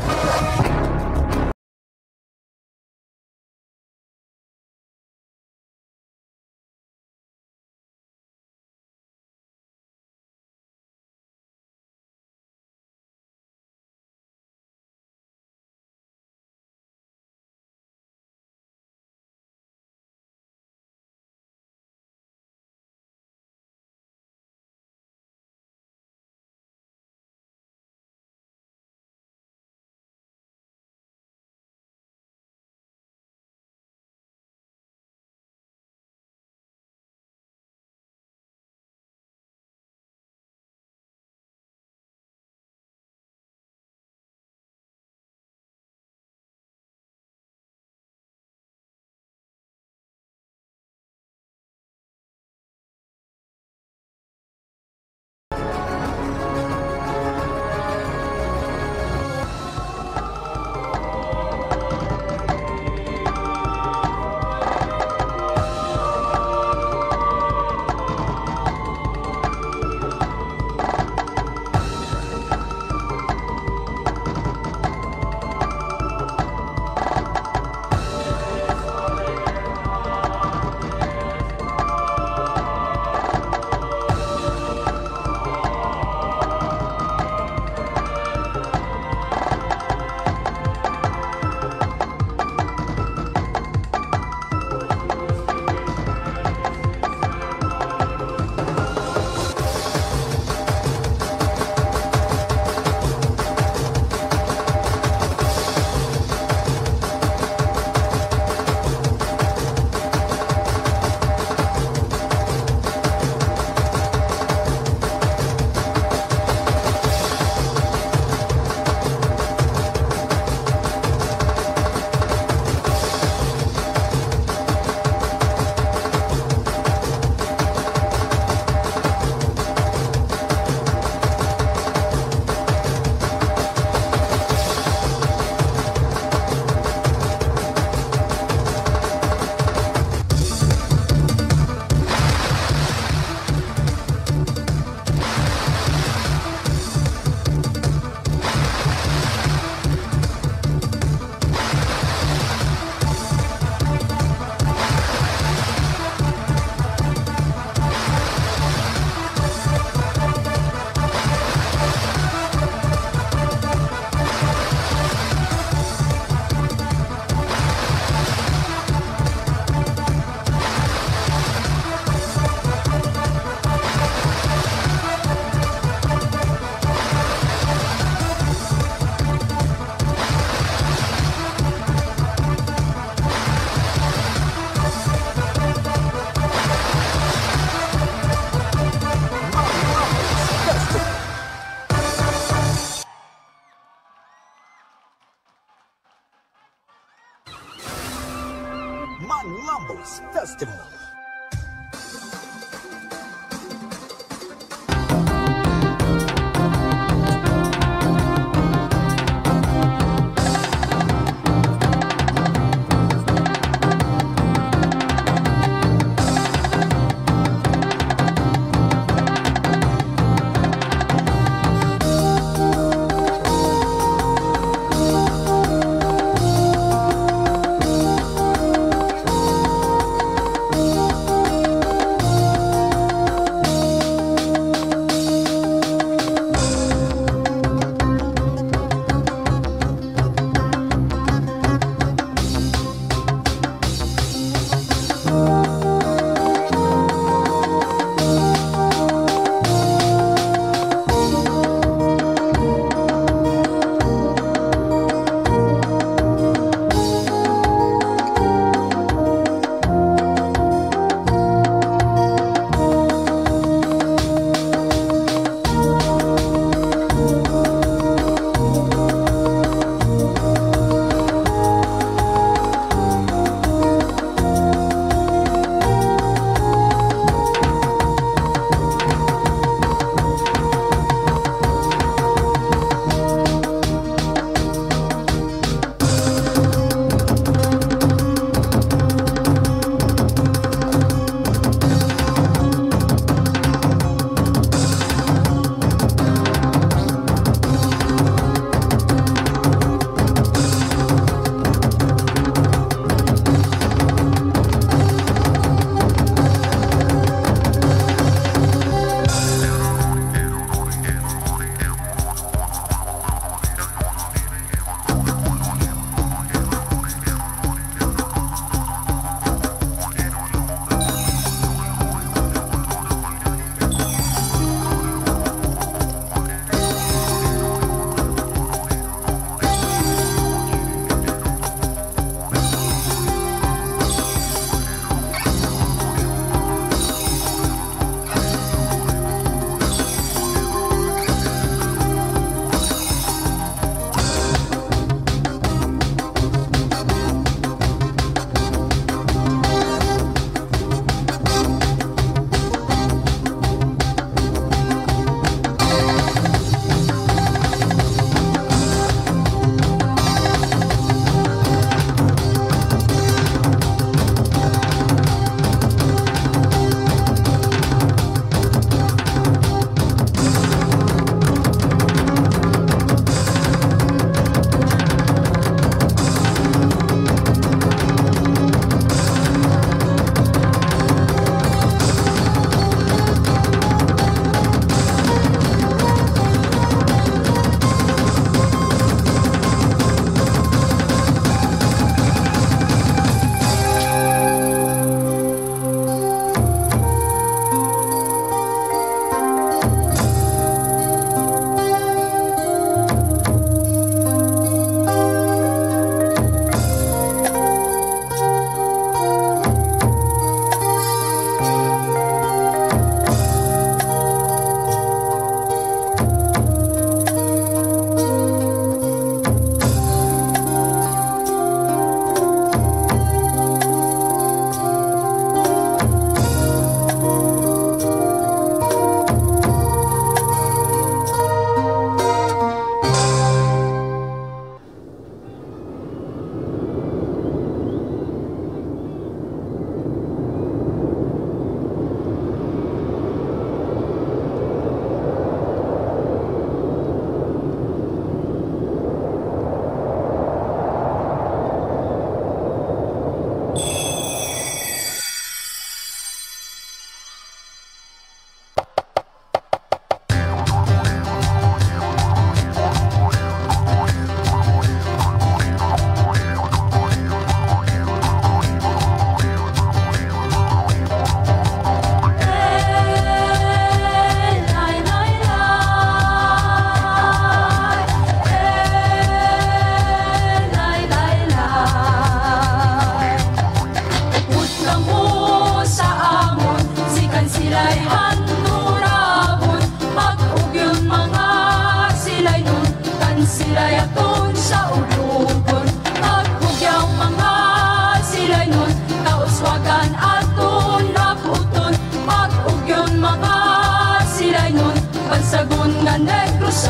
Manlambos Festival.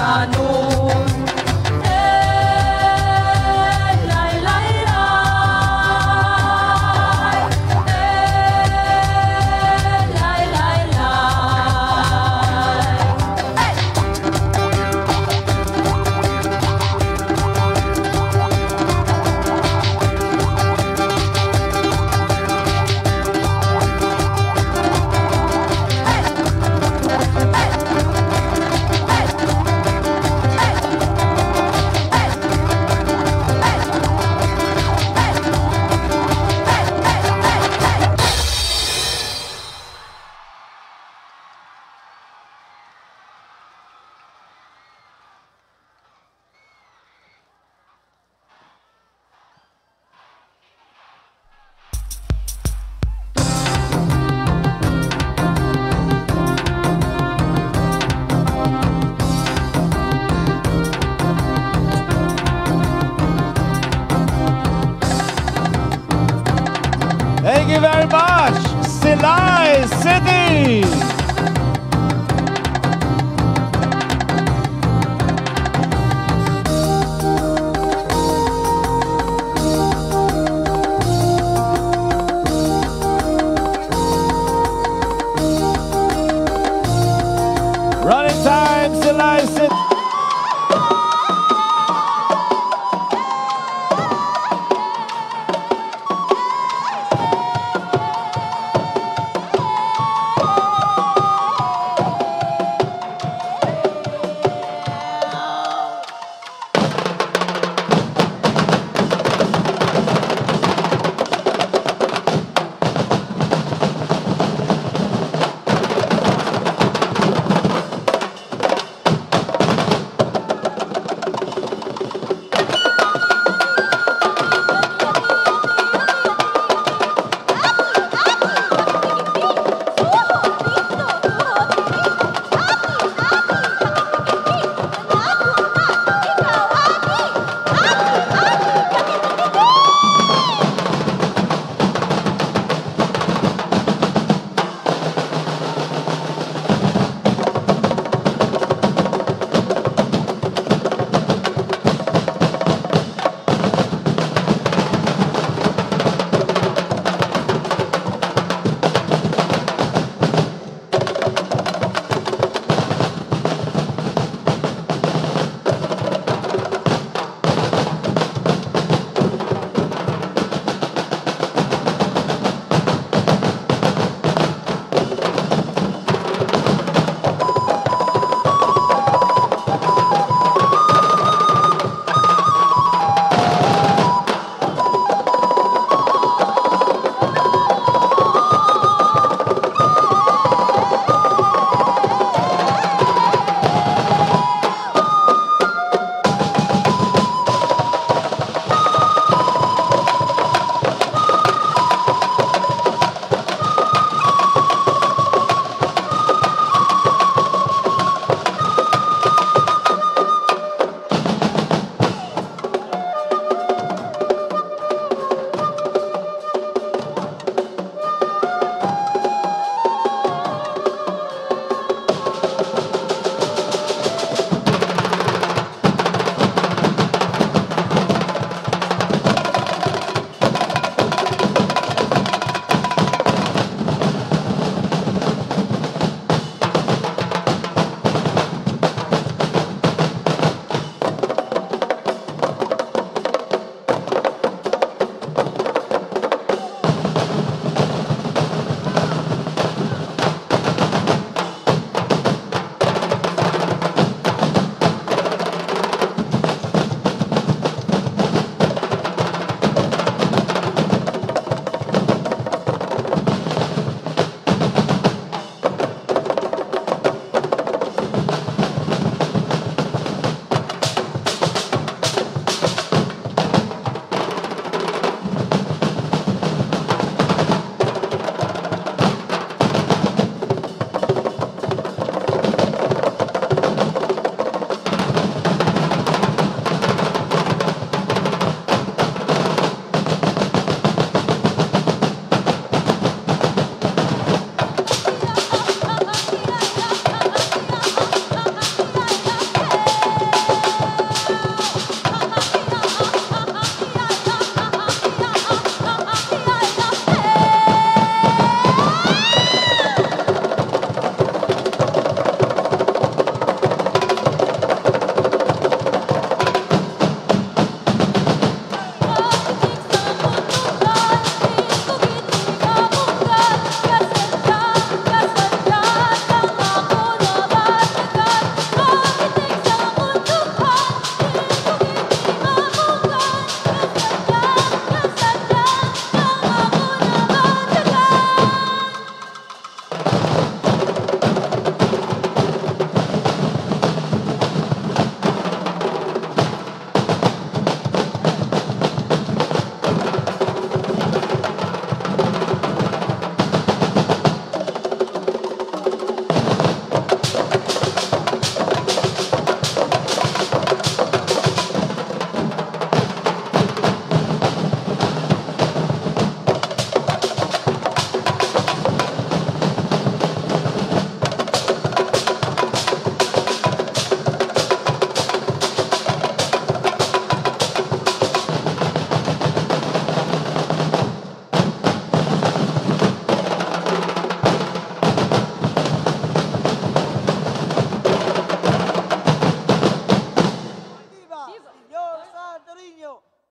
Bulanon. Lay, lay, lay. Lay, lay, lay.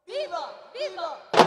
Viva! Viva!